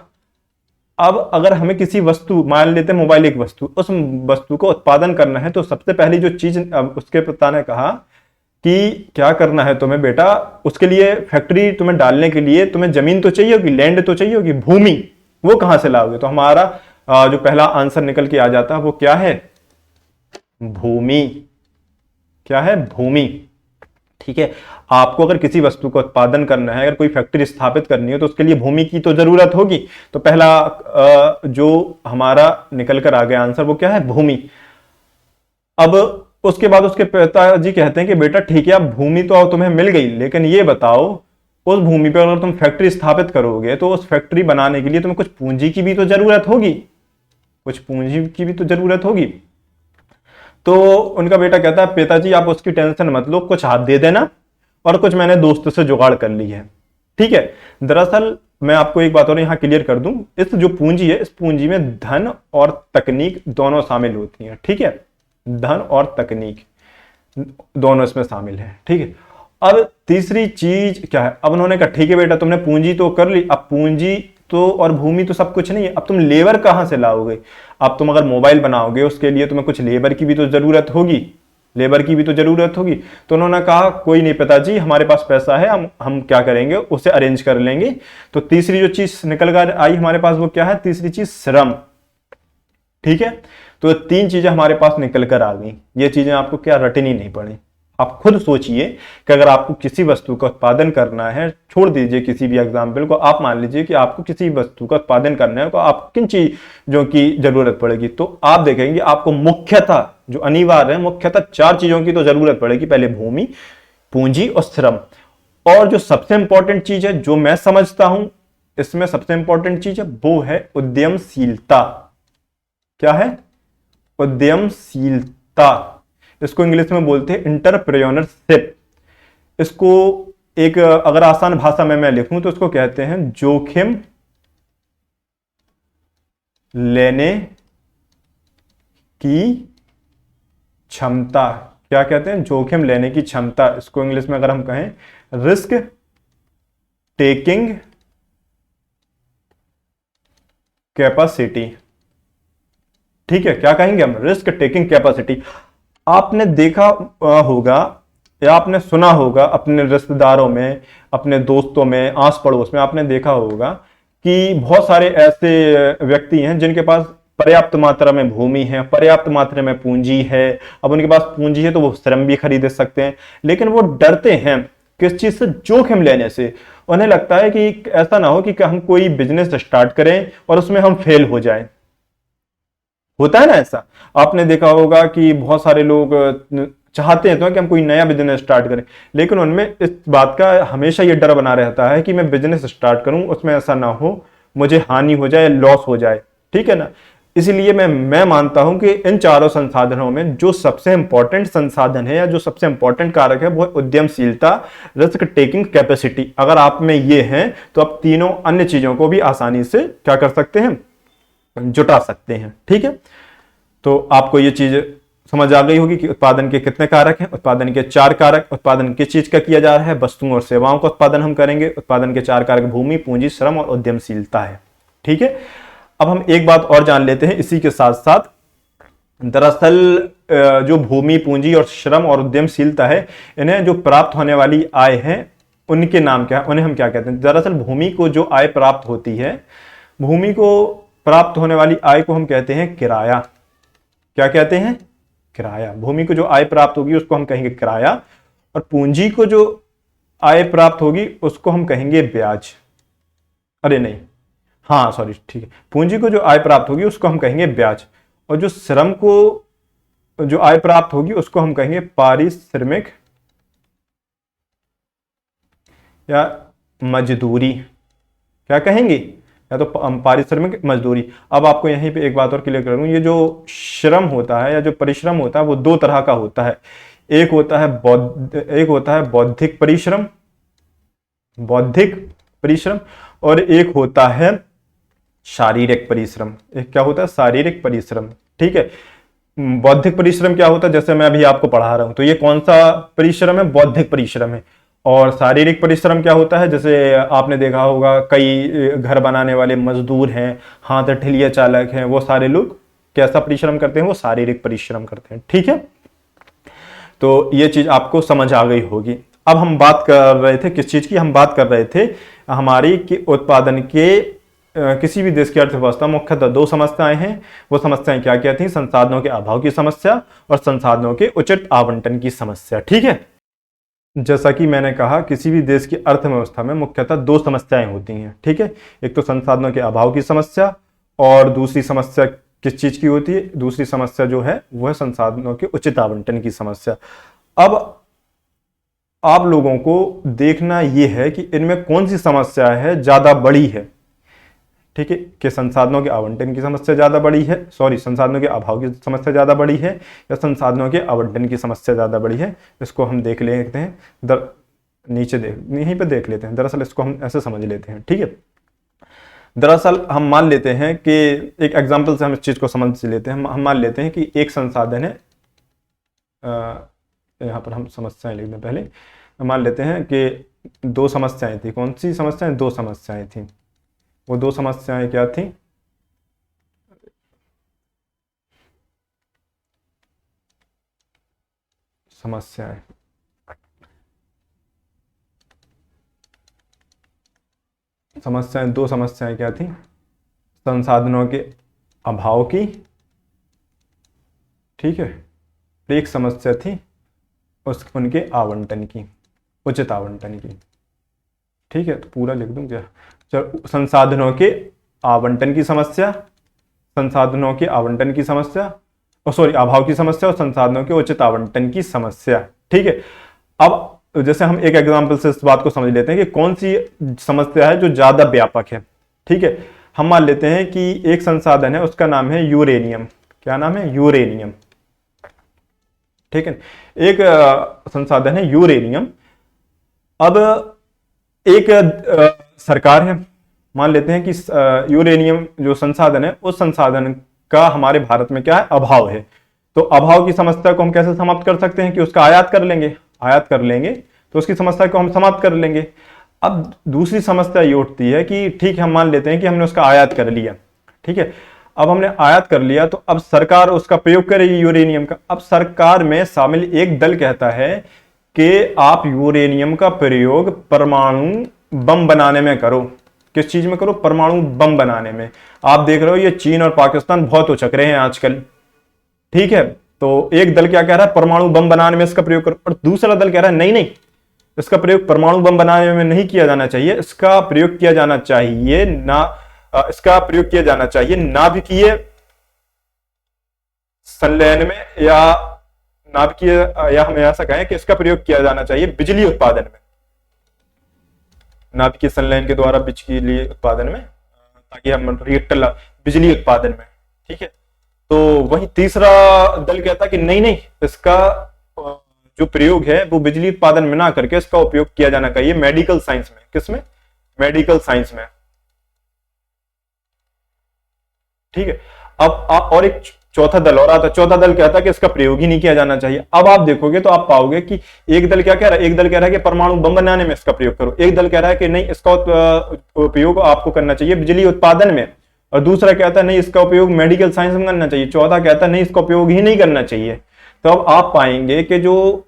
अब अगर हमें किसी वस्तु, मान लेते हैं मोबाइल एक वस्तु, उस वस्तु को उत्पादन करना है तो सबसे पहली जो चीज, अब उसके पिता ने कहा कि क्या करना है तुम्हें बेटा, उसके लिए फैक्ट्री तुम्हें डालने के लिए तुम्हें जमीन तो चाहिए होगी, लैंड तो चाहिए होगी, भूमि, वो कहां से लाओगे? तो हमारा जो पहला आंसर निकल के आ जाता है वो क्या है? भूमि। क्या है? भूमि। ठीक है, आपको अगर किसी वस्तु का उत्पादन करना है, अगर कोई फैक्ट्री स्थापित करनी है तो उसके लिए भूमि की तो जरूरत होगी। तो पहला जो हमारा निकल कर आ गया आंसर वो क्या है? भूमि। अब उसके बाद उसके पिताजी कहते हैं कि बेटा ठीक है, अब भूमि तो तुम्हें मिल गई, लेकिन ये बताओ उस भूमि पर अगर तुम फैक्ट्री स्थापित करोगे तो उस फैक्ट्री बनाने के लिए तुम्हें कुछ पूंजी की भी तो जरूरत होगी, कुछ पूंजी की भी तो जरूरत होगी। तो उनका बेटा कहता है पिताजी आप उसकी टेंशन मत लो, कुछ हाथ दे देना और कुछ मैंने दोस्त से जुगाड़ कर ली है। ठीक है, दरअसल मैं आपको एक बात और यहां क्लियर कर दूं, इस जो पूंजी है, इस पूंजी में धन और तकनीक दोनों शामिल होती हैं। ठीक है, धन और तकनीक दोनों इसमें शामिल है। ठीक है, अब तीसरी चीज क्या है? अब उन्होंने कहा ठीक है बेटा तुमने पूंजी तो कर ली, अब पूंजी तो और भूमि तो सब कुछ नहीं है, अब तुम लेबर कहां से लाओगे? अब तुम अगर मोबाइल बनाओगे उसके लिए तुम्हें कुछ लेबर की भी तो जरूरत होगी, लेबर की भी तो जरूरत होगी। तो उन्होंने कहा कोई नहीं पिताजी, हमारे पास पैसा है, हम क्या करेंगे, उसे अरेंज कर लेंगे। तो तीसरी जो चीज निकल कर आई हमारे पास वो क्या है? तीसरी चीज श्रम। ठीक है, तो 3 चीजें हमारे पास निकल कर आ गई। ये चीजें आपको क्या रटनी नहीं पड़ी, आप खुद सोचिए कि अगर आपको किसी वस्तु का उत्पादन करना है, छोड़ दीजिए किसी भी एग्जाम्पल को, आप मान लीजिए कि आपको किसी वस्तु का उत्पादन करना है तो आप किन चीजों की जरूरत पड़ेगी? तो आप देखेंगे आपको मुख्यतः जो अनिवार्य है, मुख्यतः 4 चीजों की तो जरूरत पड़ेगी। पहले भूमि, पूंजी और श्रम। और जो सबसे इंपॉर्टेंट चीज है, जो मैं समझता हूं इसमें सबसे इंपॉर्टेंट चीज है, वो है उद्यमशीलता। क्या है? उद्यमशीलता। इसको इंग्लिश में बोलते हैं एंटरप्रेन्योरशिप। इसको एक अगर आसान भाषा में मैं लिखूं तो इसको कहते हैं जोखिम लेने की क्षमता। क्या कहते हैं? जोखिम लेने की क्षमता। इसको इंग्लिश में अगर हम कहें रिस्क टेकिंग कैपेसिटी। ठीक है, क्या कहेंगे हम? Risk taking capacity. आपने देखा होगा या आपने सुना होगा अपने रिश्तेदारों में, अपने दोस्तों में, आस पड़ोस में आपने देखा होगा कि बहुत सारे ऐसे व्यक्ति हैं जिनके पास पर्याप्त मात्रा में भूमि है, पर्याप्त मात्रा में पूंजी है। अब उनके पास पूंजी है तो वो श्रम भी खरीद सकते हैं, लेकिन वो डरते हैं किस चीज से? जोखिम लेने से। उन्हें लगता है कि ऐसा ना हो कि हम कोई बिजनेस स्टार्ट करें और उसमें हम फेल हो जाएं। होता है ना ऐसा, आपने देखा होगा कि बहुत सारे लोग चाहते हैं तो कि हम कोई नया बिजनेस स्टार्ट करें, लेकिन उनमें इस बात का हमेशा ये डर बना रहता है कि मैं बिजनेस स्टार्ट करूं, उसमें ऐसा ना हो मुझे हानि हो जाए, लॉस हो जाए। ठीक है ना, इसलिए मैं मानता हूं कि इन चारों संसाधनों में जो सबसे इंपॉर्टेंट संसाधन है या जो सबसे इंपॉर्टेंट कारक है वो है उद्यमशीलता, रिस्क टेकिंग कैपेसिटी। अगर आप में ये है तो आप तीनों अन्य चीजों को भी आसानी से क्या कर सकते हैं? जुटा सकते हैं। ठीक है, तो आपको ये चीज समझ आ गई होगी कि उत्पादन के कितने कारक हैं। उत्पादन के 4 कारक। उत्पादन किस चीज का किया जा रहा है? वस्तुओं और सेवाओं का उत्पादन हम करेंगे। उत्पादन के 4 कारक भूमि, पूंजी, श्रम और उद्यमशीलता है। ठीक है, अब हम एक बात और जान लेते हैं इसी के साथ साथ। दरअसल जो भूमि, पूंजी और श्रम और उद्यमशीलता है, इन्हें जो प्राप्त होने वाली आय है उनके नाम क्या है, उन्हें हम क्या कहते हैं? दरअसल भूमि को जो आय प्राप्त होती है भूमि को प्राप्त होने वाली आय को हम कहते हैं किराया। क्या कहते हैं? किराया। भूमि को जो आय प्राप्त होगी उसको हम कहेंगे किराया, और पूंजी को जो आय प्राप्त होगी उसको हम कहेंगे ब्याज। अरे नहीं, हाँ सॉरी, ठीक है, पूंजी को जो आय प्राप्त होगी उसको हम कहेंगे ब्याज, और जो श्रम को जो आय प्राप्त होगी उसको हम कहेंगे पारिश्रमिक या मजदूरी। क्या कहेंगे? या तो पारिश्रमिक, मजदूरी। अब आपको यहीं पे एक बात और क्लियर कर दूं, ये जो श्रम होता है या जो परिश्रम होता है वो दो तरह का होता है। एक होता है बौद्धिक परिश्रम, और एक होता है शारीरिक परिश्रम। एक क्या होता है? शारीरिक परिश्रम। ठीक है, बौद्धिक परिश्रम क्या होता है? जैसे मैं अभी आपको पढ़ा रहा हूं, तो ये कौन सा परिश्रम है? बौद्धिक परिश्रम है। और शारीरिक परिश्रम क्या होता है? जैसे आपने देखा होगा कई घर बनाने वाले मजदूर हैं, हाथ ठेलिया चालक हैं, वो सारे लोग कैसा परिश्रम करते हैं? वो शारीरिक परिश्रम करते हैं। ठीक है, तो ये चीज आपको समझ आ गई होगी। अब हम बात कर रहे थे किस चीज की? हम बात कर रहे थे हमारी कि उत्पादन के किसी भी देश की अर्थव्यवस्था मुख्यतः दो समस्याएं हैं। वो समस्याएं क्या क्या थी? संसाधनों के अभाव की समस्या और संसाधनों के उचित आवंटन की समस्या। ठीक है, जैसा कि मैंने कहा किसी भी देश की अर्थव्यवस्था में मुख्यतः दो समस्याएं होती हैं। ठीक है, एक तो संसाधनों के अभाव की समस्या, और दूसरी समस्या किस चीज की होती है? दूसरी समस्या जो है वो है संसाधनों के उचित आवंटन की समस्या। अब आप लोगों को देखना यह है कि इनमें कौन सी समस्या है ज्यादा बड़ी है। ठीक है, कि संसाधनों के आवंटन की समस्या ज्यादा बड़ी है, संसाधनों के अभाव की समस्या ज्यादा बड़ी है, या संसाधनों के आवंटन की समस्या ज्यादा बड़ी है। इसको हम देख लेते हैं, यहीं पे देख लेते हैं। दरअसल इसको हम ऐसे समझ लेते हैं। ठीक है, दरअसल हम मान लेते हैं कि एक एग्जाम्पल से हम इस चीज को समझ लेते हैं। हम मान लेते हैं कि एक संसाधन है, यहाँ पर हम समस्याएं लिख दें पहले। मान लेते हैं कि दो समस्याएं थी। कौन सी समस्याएं? दो समस्याएं थी। वो दो समस्याएं क्या थी? दो समस्याएं क्या थी? संसाधनों के अभाव की, ठीक है, एक समस्या थी उनके आवंटन की, उचित आवंटन की। ठीक है, तो पूरा लिख दूं क्या? चलो, संसाधनों के आवंटन की समस्या, संसाधनों के आवंटन की समस्या, अभाव की समस्या, और संसाधनों के उचित आवंटन की समस्या। ठीक है, अब जैसे हम एक एग्जांपल से इस बात को समझ लेते हैं कि कौन सी समस्या है जो ज्यादा व्यापक है। ठीक है, हम मान लेते हैं कि एक संसाधन है, उसका नाम है यूरेनियम। क्या नाम है? यूरेनियम। ठीक है, एक संसाधन है यूरेनियम। अब एक सरकार है, मान लेते हैं कि यूरेनियम जो संसाधन है उस संसाधन का हमारे भारत में क्या है? अभाव है। तो अभाव की समस्या को हम कैसे समाप्त कर सकते हैं? कि उसका आयात कर लेंगे तो उसकी समस्या को हम समाप्त कर लेंगे। अब दूसरी समस्या ये उठती है कि ठीक है, हम मान लेते हैं कि हमने उसका आयात कर लिया। ठीक है, अब हमने आयात कर लिया तो अब सरकार उसका प्रयोग करेगी यूरेनियम का। अब सरकार में शामिल एक दल कहता है कि आप यूरेनियम का प्रयोग परमाणु बम बनाने में करो। किस चीज में करो? परमाणु बम बनाने में। आप देख रहे हो ये चीन और पाकिस्तान बहुत उछक रहे हैं आजकल। ठीक है, तो एक दल क्या कह रहा है? परमाणु बम बनाने में इसका प्रयोग करो, और दूसरा दल कह रहा है नहीं नहीं, इसका प्रयोग परमाणु बम बनाने में नहीं किया जाना चाहिए, इसका प्रयोग किया जाना चाहिए नाभिकीय संलयन में, या नाभिकीय, या हम ऐसा कहें कि इसका प्रयोग किया जाना चाहिए बिजली उत्पादन में, नाभिकीय संलयन के द्वारा बिजली उत्पादन में, ताकि हम रिएक्टर बिजली उत्पादन में। ठीक है, तो वही तीसरा दल कहता कि नहीं नहीं, इसका जो प्रयोग है वो बिजली उत्पादन में ना करके इसका उपयोग किया जाना चाहिए मेडिकल साइंस में। किसमें? मेडिकल साइंस में। ठीक है, अब और एक चौथा दल और आता। चौथा दल कहता है कि इसका प्रयोग ही नहीं किया जाना चाहिए। अब आप देखोगे तो आप पाओगे कि एक दल क्या कह रहा है? एक दल कह रहा है कि परमाणु बम बनाने में इसका प्रयोग करो, एक दल कह रहा है कि नहीं, इसका उपयोग आपको करना चाहिए बिजली उत्पादन में, और दूसरा कहता है नहीं, इसका उपयोग मेडिकल साइंस में करना चाहिए, चौथा कहता है नहीं, इसका उपयोग ही नहीं करना चाहिए। तो अब आप पाएंगे कि जो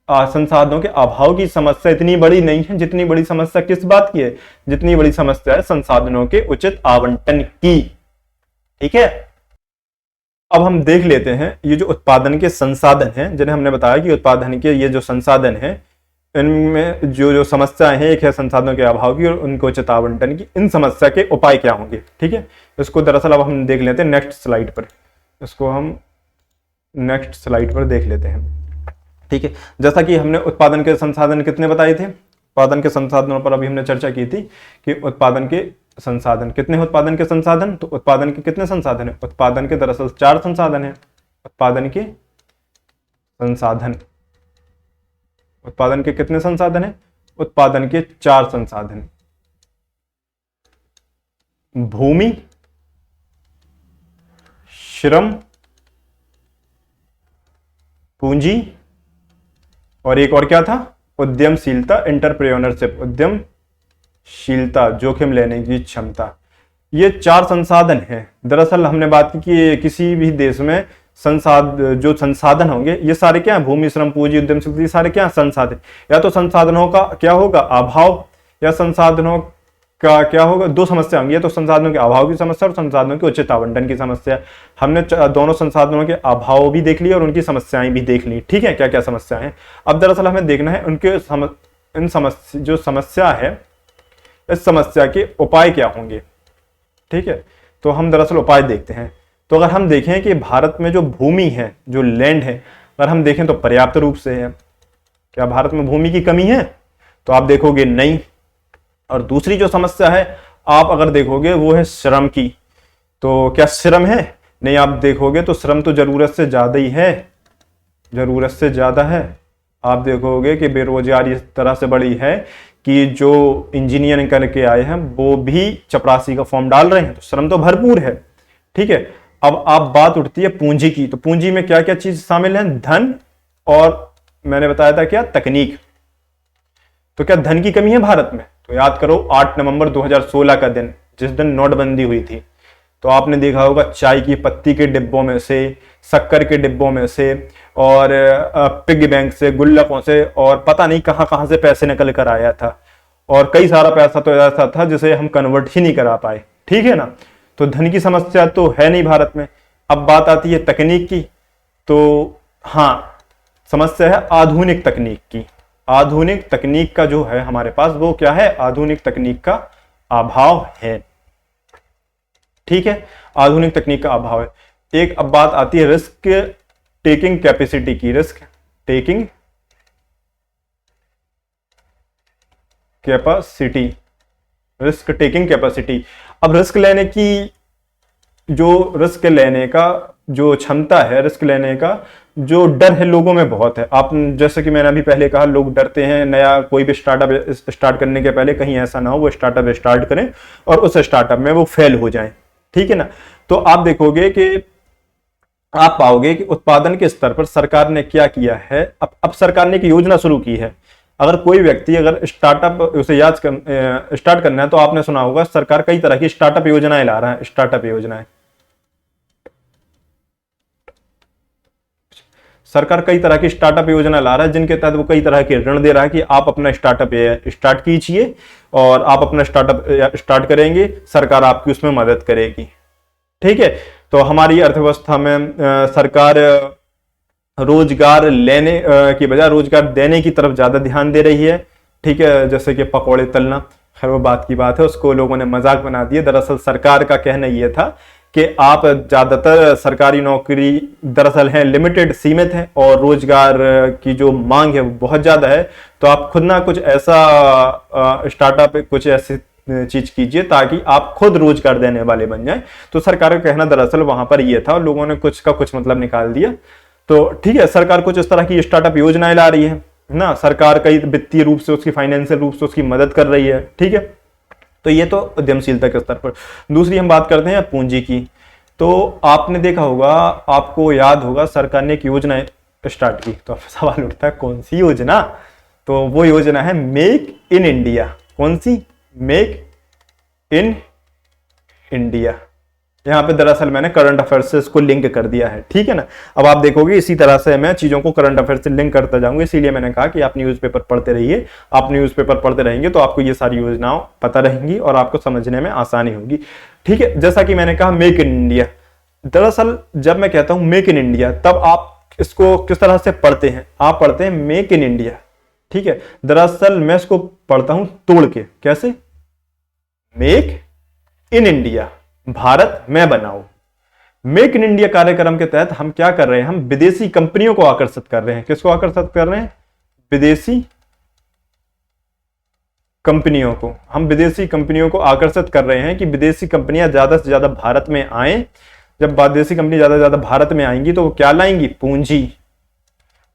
संसाधनों के अभाव की समस्या इतनी बड़ी नहीं है जितनी बड़ी समस्या किस बात की है, जितनी बड़ी समस्या है संसाधनों के उचित आवंटन की। ठीक है, अब हम देख लेते हैं ये जो उत्पादन के संसाधन हैं, जिन्हें हमने बताया कि उत्पादन के ये जो संसाधन हैं इनमें जो जो समस्याएं हैं, एक है संसाधनों के अभाव की और उनके उचित आवंटन की, इन समस्या के उपाय क्या होंगे। ठीक है, इसको दरअसल अब हम देख लेते हैं नेक्स्ट स्लाइड पर, इसको हम नेक्स्ट स्लाइड पर देख लेते हैं। ठीक है, जैसा कि हमने उत्पादन के संसाधन कितने बताए थे, उत्पादन के संसाधनों पर अभी हमने चर्चा की थी कि उत्पादन के संसाधन कितने, उत्पादन के संसाधन, तो उत्पादन के कितने संसाधन है, उत्पादन के दरअसल 4 संसाधन है। उत्पादन के संसाधन, उत्पादन के कितने संसाधन है, उत्पादन के 4 संसाधन, भूमि, श्रम, पूंजी और एक और क्या था, उद्यमशीलता, एंटरप्रेन्योरशिप, उद्यमशीलता, जोखिम लेने की क्षमता। ये 4 संसाधन हैं। दरअसल हमने बात की कि किसी भी देश में जो संसाधन होंगे ये सारे क्या है, भूमि, श्रम, पूंजी, उद्यमशीलता, ये सारे क्या है, संसाधन। या तो संसाधनों का क्या होगा, अभाव, या संसाधनों का क्या होगा, 2 समस्या होंगी, तो संसाधनों के अभाव की समस्या और संसाधनों के उचित आवंटन की समस्या। हमने दोनों संसाधनों के अभाव भी देख लिए और उनकी समस्याएं भी देख ली। ठीक है, क्या क्या समस्या है। अब दरअसल हमें देखना है उनके इन समस्या, जो समस्या है इस समस्या के उपाय क्या होंगे। ठीक है, तो हम दरअसल उपाय देखते हैं। तो अगर हम देखें कि भारत में जो भूमि है, जो लैंड है, अगर हम देखें तो पर्याप्त रूप से है। क्या भारत में भूमि की कमी है, तो आप देखोगे नहीं। और दूसरी जो समस्या है आप अगर देखोगे वो है श्रम की। तो क्या श्रम है, नहीं, आप देखोगे तो श्रम तो जरूरत से ज्यादा ही है, जरूरत से ज्यादा है। आप देखोगे कि बेरोजगारी इस तरह से बढ़ी है कि जो इंजीनियरिंग करके आए हैं वो भी चपरासी का फॉर्म डाल रहे हैं, तो श्रम तो भरपूर है। ठीक है, अब आप बात उठती है पूंजी की। तो पूंजी में क्या क्या चीज शामिल है, धन और मैंने बताया था क्या, तकनीक। तो क्या धन की कमी है भारत में, तो याद करो 8 नवंबर 2016 का दिन, जिस दिन नोटबंदी हुई थी, तो आपने देखा होगा चाय की पत्ती के डिब्बों में से, शक्कर के डिब्बों में से और पिग बैंक से, गुल्लकों से और पता नहीं कहां कहां से पैसे निकल कर आया था। और कई सारा पैसा तो ऐसा था जिसे हम कन्वर्ट ही नहीं करा पाए। ठीक है ना, तो धन की समस्या तो है नहीं भारत में। अब बात आती है तकनीक की, तो हाँ समस्या है आधुनिक तकनीक की। आधुनिक तकनीक का जो है हमारे पास वो क्या है, आधुनिक तकनीक का अभाव है। ठीक है, आधुनिक तकनीक का अभाव है। एक अब बात आती है रिस्क टेकिंग कैपेसिटी की, risk taking capacity, risk taking capacity. अब रिस्क लेने की रिस्क लेने का जो क्षमता है, रिस्क लेने का जो डर है लोगों में बहुत है। आप जैसे कि मैंने अभी पहले कहा, लोग डरते हैं नया कोई भी स्टार्टअप स्टार्ट करने के पहले, कहीं ऐसा ना हो वो स्टार्टअप स्टार्ट करें और उस स्टार्टअप में वो फेल हो जाए। ठीक है ना, तो आप देखोगे कि आप पाओगे कि उत्पादन के स्तर पर सरकार ने क्या किया है। अब सरकार ने एक योजना शुरू की है। अगर कोई व्यक्ति अगर स्टार्टअप उसे स्टार्ट करना है, तो आपने सुना होगा सरकार कई तरह की स्टार्टअप योजनाएं ला रहा है। स्टार्टअप योजनाएं सरकार कई तरह की स्टार्टअप योजना ला रहा है, जिनके तहत वो कई तरह के ऋण दे रहा है कि आप अपना स्टार्टअप स्टार्ट कीजिए और आप अपना स्टार्टअप स्टार्ट करेंगे, सरकार आपकी उसमें मदद करेगी। ठीक है, तो हमारी अर्थव्यवस्था में सरकार रोजगार लेने की बजाय रोजगार देने की तरफ ज्यादा ध्यान दे रही है। ठीक है, जैसे कि पकौड़े तलना, खैर वो बात की बात है, उसको लोगों ने मजाक बना दिया। दरअसल सरकार का कहना यह था कि आप ज्यादातर सरकारी नौकरी दरअसल है लिमिटेड, सीमित है और रोजगार की जो मांग है वो बहुत ज्यादा है, तो आप खुद ना कुछ ऐसा स्टार्टअप, कुछ ऐसी चीज कीजिए ताकि आप खुद रोजगार देने वाले बन जाएं। तो सरकार का कहना दरअसल वहां पर यह था, लोगों ने कुछ का कुछ मतलब निकाल दिया। तो ठीक है, सरकार कुछ इस तरह की स्टार्टअप योजनाएं ला रही है ना, सरकार कई वित्तीय रूप से उसकी, फाइनेंशियल रूप से उसकी मदद कर रही है। ठीक है, तो ये तो उद्यमशीलता के स्तर पर। दूसरी हम बात करते हैं पूंजी की। तो आपने देखा होगा, आपको याद होगा सरकार ने एक योजना स्टार्ट की, तो सवाल उठता है कौन सी योजना, तो वो योजना है मेक इन इंडिया। कौन सी, मेक इन इंडिया। यहाँ पे दरअसल मैंने करंट अफेयर्स से इसको लिंक कर दिया है, ठीक है ना। अब आप देखोगे इसी तरह से मैं चीजों को करंट अफेयर्स से लिंक करता जाऊंगा, इसीलिए मैंने कहा कि आप न्यूज़पेपर पढ़ते रहिए। आप न्यूज़पेपर पढ़ते रहेंगे तो आपको ये सारी योजनाओं पता रहेंगी और आपको समझने में आसानी होगी, ठीक है। जैसा कि मैंने कहा मेक इन इंडिया, दरअसल जब मैं कहता हूं मेक इन इंडिया तब आप इसको किस तरह से पढ़ते हैं, आप पढ़ते हैं मेक इन इंडिया, ठीक है। दरअसल मैं इसको पढ़ता हूं तोड़ के, कैसे, मेक इन इंडिया, भारत मैं बनाऊं। मेक इन इंडिया कार्यक्रम के तहत हम क्या कर रहे हैं, हम विदेशी कंपनियों को आकर्षित कर रहे हैं। किसको आकर्षित कर रहे हैं, विदेशी कंपनियों को। हम विदेशी कंपनियों को आकर्षित कर रहे हैं कि विदेशी कंपनियां ज्यादा से ज्यादा भारत में आए। जब विदेशी कंपनी ज्यादा से ज्यादा भारत में आएंगी तो वो क्या लाएंगी, पूंजी,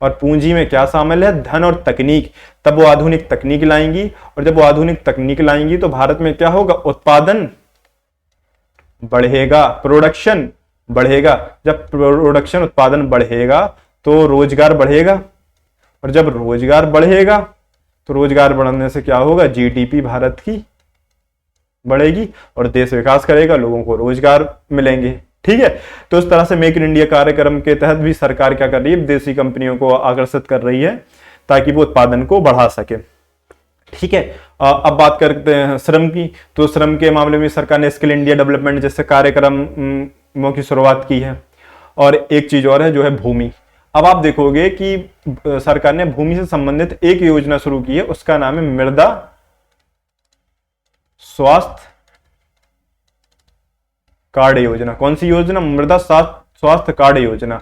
और पूंजी में क्या शामिल है, धन और तकनीक। तब वो आधुनिक तकनीक लाएंगी, और जब वो आधुनिक तकनीक लाएंगी तो भारत में क्या होगा, उत्पादन बढ़ेगा, प्रोडक्शन बढ़ेगा। जब प्रोडक्शन उत्पादन बढ़ेगा तो रोजगार बढ़ेगा, और जब रोजगार बढ़ेगा तो रोजगार बढ़ने से क्या होगा, जीडीपी भारत की बढ़ेगी और देश विकास करेगा, लोगों को रोजगार मिलेंगे, ठीक है। तो इस तरह से मेक इन इंडिया कार्यक्रम के तहत भी सरकार क्या कर रही है, विदेशी कंपनियों को आकर्षित कर रही है ताकि वो उत्पादन को बढ़ा सके, ठीक है। अब बात करते हैं श्रम की, तो श्रम के मामले में सरकार ने स्किल इंडिया डेवलपमेंट जैसे कार्यक्रमों की शुरुआत की है। और एक चीज और है जो है भूमि। अब आप देखोगे कि सरकार ने भूमि से संबंधित एक योजना शुरू की है, उसका नाम है मृदा स्वास्थ्य कार्ड योजना। कौन सी योजना, मृदा स्वास्थ्य कार्ड योजना,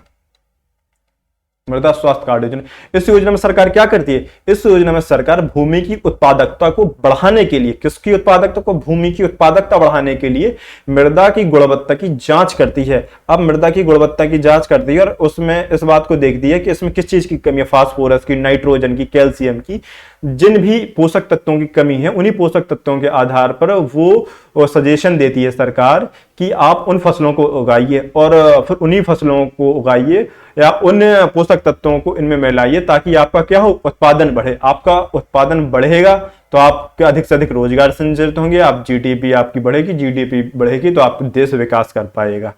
मृदा स्वास्थ्य कार्ड योजना। इस योजना में सरकार क्या करती है, इस योजना में सरकार भूमि की उत्पादकता को बढ़ाने के लिए, किसकी उत्पादकता को, भूमि की उत्पादकता बढ़ाने के लिए मृदा की गुणवत्ता की जांच करती है। अब मृदा की गुणवत्ता की जांच करती है और उसमें इस बात को देखती है कि इसमें किस चीज की कमी है, फास्फोरस की, नाइट्रोजन की, कैल्शियम की, जिन भी पोषक तत्वों की कमी है उन्हीं पोषक तत्वों के आधार पर वो सजेशन देती है सरकार कि आप उन फसलों को उगाइए और फिर उन्हीं फसलों को उगाइए या उन पोषक तत्वों को इनमें मिलाइए ताकि आपका क्या हो, उत्पादन बढ़े। आपका उत्पादन बढ़ेगा तो आपके अधिक से अधिक रोजगार सृजित होंगे, आप जीडीपी आपकी बढ़ेगी, जीडीपी बढ़ेगी तो आप देश विकास कर पाएगा,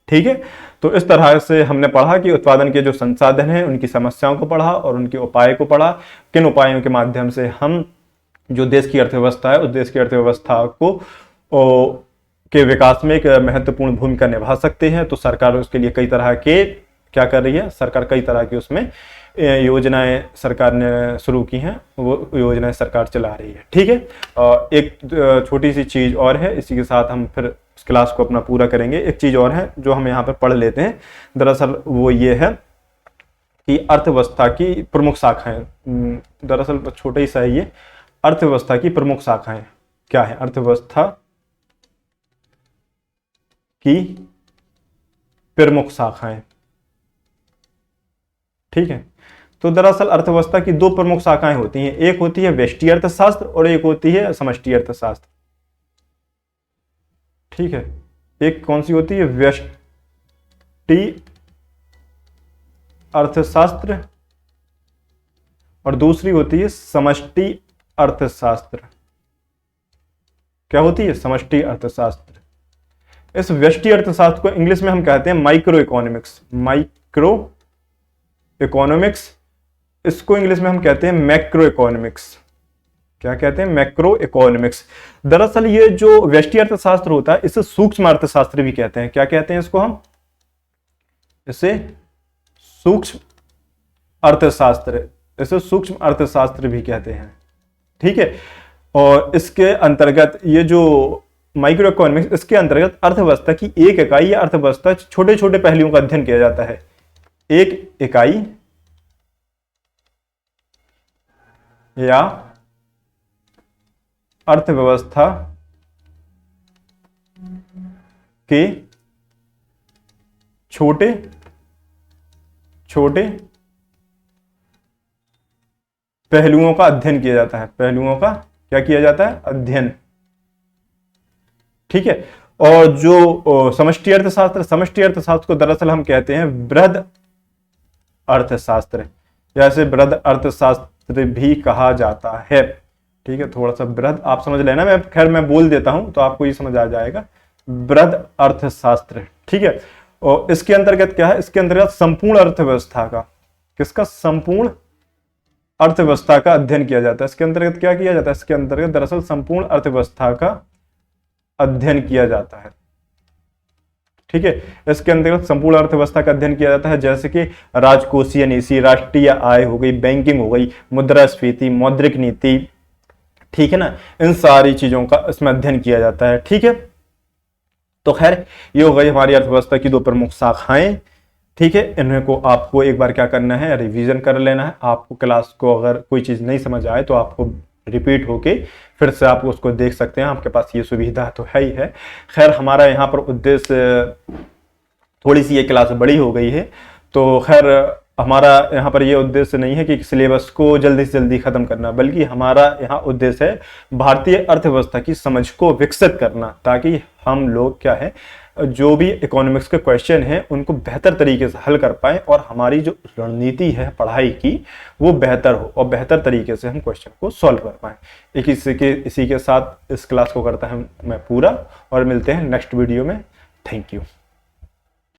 ठीक है। तो इस तरह से हमने पढ़ा कि उत्पादन के जो संसाधन हैं उनकी समस्याओं को पढ़ा और उनके उपाय को पढ़ा, किन उपायों के माध्यम से हम जो देश की अर्थव्यवस्था है उस देश की अर्थव्यवस्था को के विकास में एक महत्वपूर्ण भूमिका निभा सकते हैं। तो सरकार उसके लिए कई तरह के क्या कर रही है, सरकार कई तरह की उसमें योजनाएं सरकार ने शुरू की हैं, वो योजनाएं सरकार चला रही है, ठीक है। एक छोटी सी चीज और है, इसी के साथ हम फिर इस क्लास को अपना पूरा करेंगे। एक चीज और है जो हम यहाँ पर पढ़ लेते हैं, दरअसल वो ये है कि अर्थव्यवस्था की प्रमुख शाखाएं, दरअसल छोटा ही सा है ये, अर्थव्यवस्था की प्रमुख शाखाएं क्या है, अर्थव्यवस्था की प्रमुख शाखाएं, ठीक है। तो दरअसल अर्थव्यवस्था की दो प्रमुख शाखाएं होती हैं, एक होती है व्यष्टि अर्थशास्त्र और एक होती है समष्टि अर्थशास्त्र, ठीक है। एक कौन सी होती है, व्यष्टि अर्थशास्त्र, और दूसरी होती है समष्टि अर्थशास्त्र। क्या होती है, समष्टि अर्थशास्त्र। इस व्यष्टि अर्थशास्त्र को इंग्लिश में हम कहते हैं माइक्रो इकोनॉमिक्स, माइक्रो इकोनॉमिक्स। इसको इंग्लिश में हम कहते हैं मैक्रो इकोनॉमिक्स। क्या कहते हैं, मैक्रो इकोनॉमिक्स। दरअसल ये जो व्यष्टि अर्थशास्त्र होता है इसे सूक्ष्म अर्थशास्त्र भी कहते हैं। क्या कहते हैं इसको हम, इसे सूक्ष्म अर्थशास्त्र, इसे सूक्ष्म अर्थशास्त्र भी कहते हैं, ठीक है। और इसके अंतर्गत ये जो माइक्रो इकोनॉमिक्स, इसके अंतर्गत अर्थव्यवस्था की एक इकाई या अर्थव्यवस्था छोटे छोटे पहलुओं का अध्ययन किया जाता है। एक इकाई या अर्थव्यवस्था के छोटे छोटे पहलुओं का अध्ययन किया जाता है। पहलुओं का क्या किया जाता है, अध्ययन, ठीक है। और जो समष्टि अर्थशास्त्र, समष्टि अर्थशास्त्र को दरअसल हम कहते हैं वृहद अर्थशास्त्र, या इसे वृहद अर्थशास्त्र भी कहा जाता है, ठीक है। थोड़ा सा वृहद आप समझ लेना, मैं खैर मैं बोल देता हूं तो आपको ये समझ आ जाएगा। वृहद अर्थशास्त्र, ठीक है। और इसके अंतर्गत क्या है, इसके अंतर्गत संपूर्ण अर्थव्यवस्था का, किसका, संपूर्ण अर्थव्यवस्था का अध्ययन किया जाता है। इसके अंतर्गत क्या किया जाता है, इसके अंतर्गत दरअसल संपूर्ण अर्थव्यवस्था का अध्ययन किया जाता है, ठीक है। इसके अंतर्गत संपूर्ण अर्थव्यवस्था का अध्ययन किया जाता है, जैसे कि राजकोषीय नीति, राष्ट्रीय आय हो गई, बैंकिंग हो गई, मुद्रास्फीति, मौद्रिक नीति, ठीक है ना, इन सारी चीजों का इसमें अध्ययन किया जाता है, ठीक है। तो खैर ये हो गई हमारी अर्थव्यवस्था की 2 प्रमुख शाखाएं, ठीक है। इन्हें को आपको एक बार क्या करना है, रिवीजन कर लेना है। आपको क्लास को अगर कोई चीज नहीं समझ आए तो आपको रिपीट होके फिर से आप उसको देख सकते हैं, आपके पास ये सुविधा तो है ही है। खैर हमारा यहाँ पर उद्देश्य, थोड़ी सी ये क्लास बड़ी हो गई है, तो खैर हमारा यहाँ पर ये उद्देश्य नहीं है कि सिलेबस को जल्दी से जल्दी खत्म करना, बल्कि हमारा यहाँ उद्देश्य है भारतीय अर्थव्यवस्था की समझ को विकसित करना, ताकि हम लोग क्या है, जो भी इकोनॉमिक्स के क्वेश्चन हैं उनको बेहतर तरीके से हल कर पाए और हमारी जो रणनीति है पढ़ाई की वो बेहतर हो और बेहतर तरीके से हम क्वेश्चन को सॉल्व कर पाए। इसी के साथ इस क्लास को करता है मैं पूरा, और मिलते हैं नेक्स्ट वीडियो में। Thank you.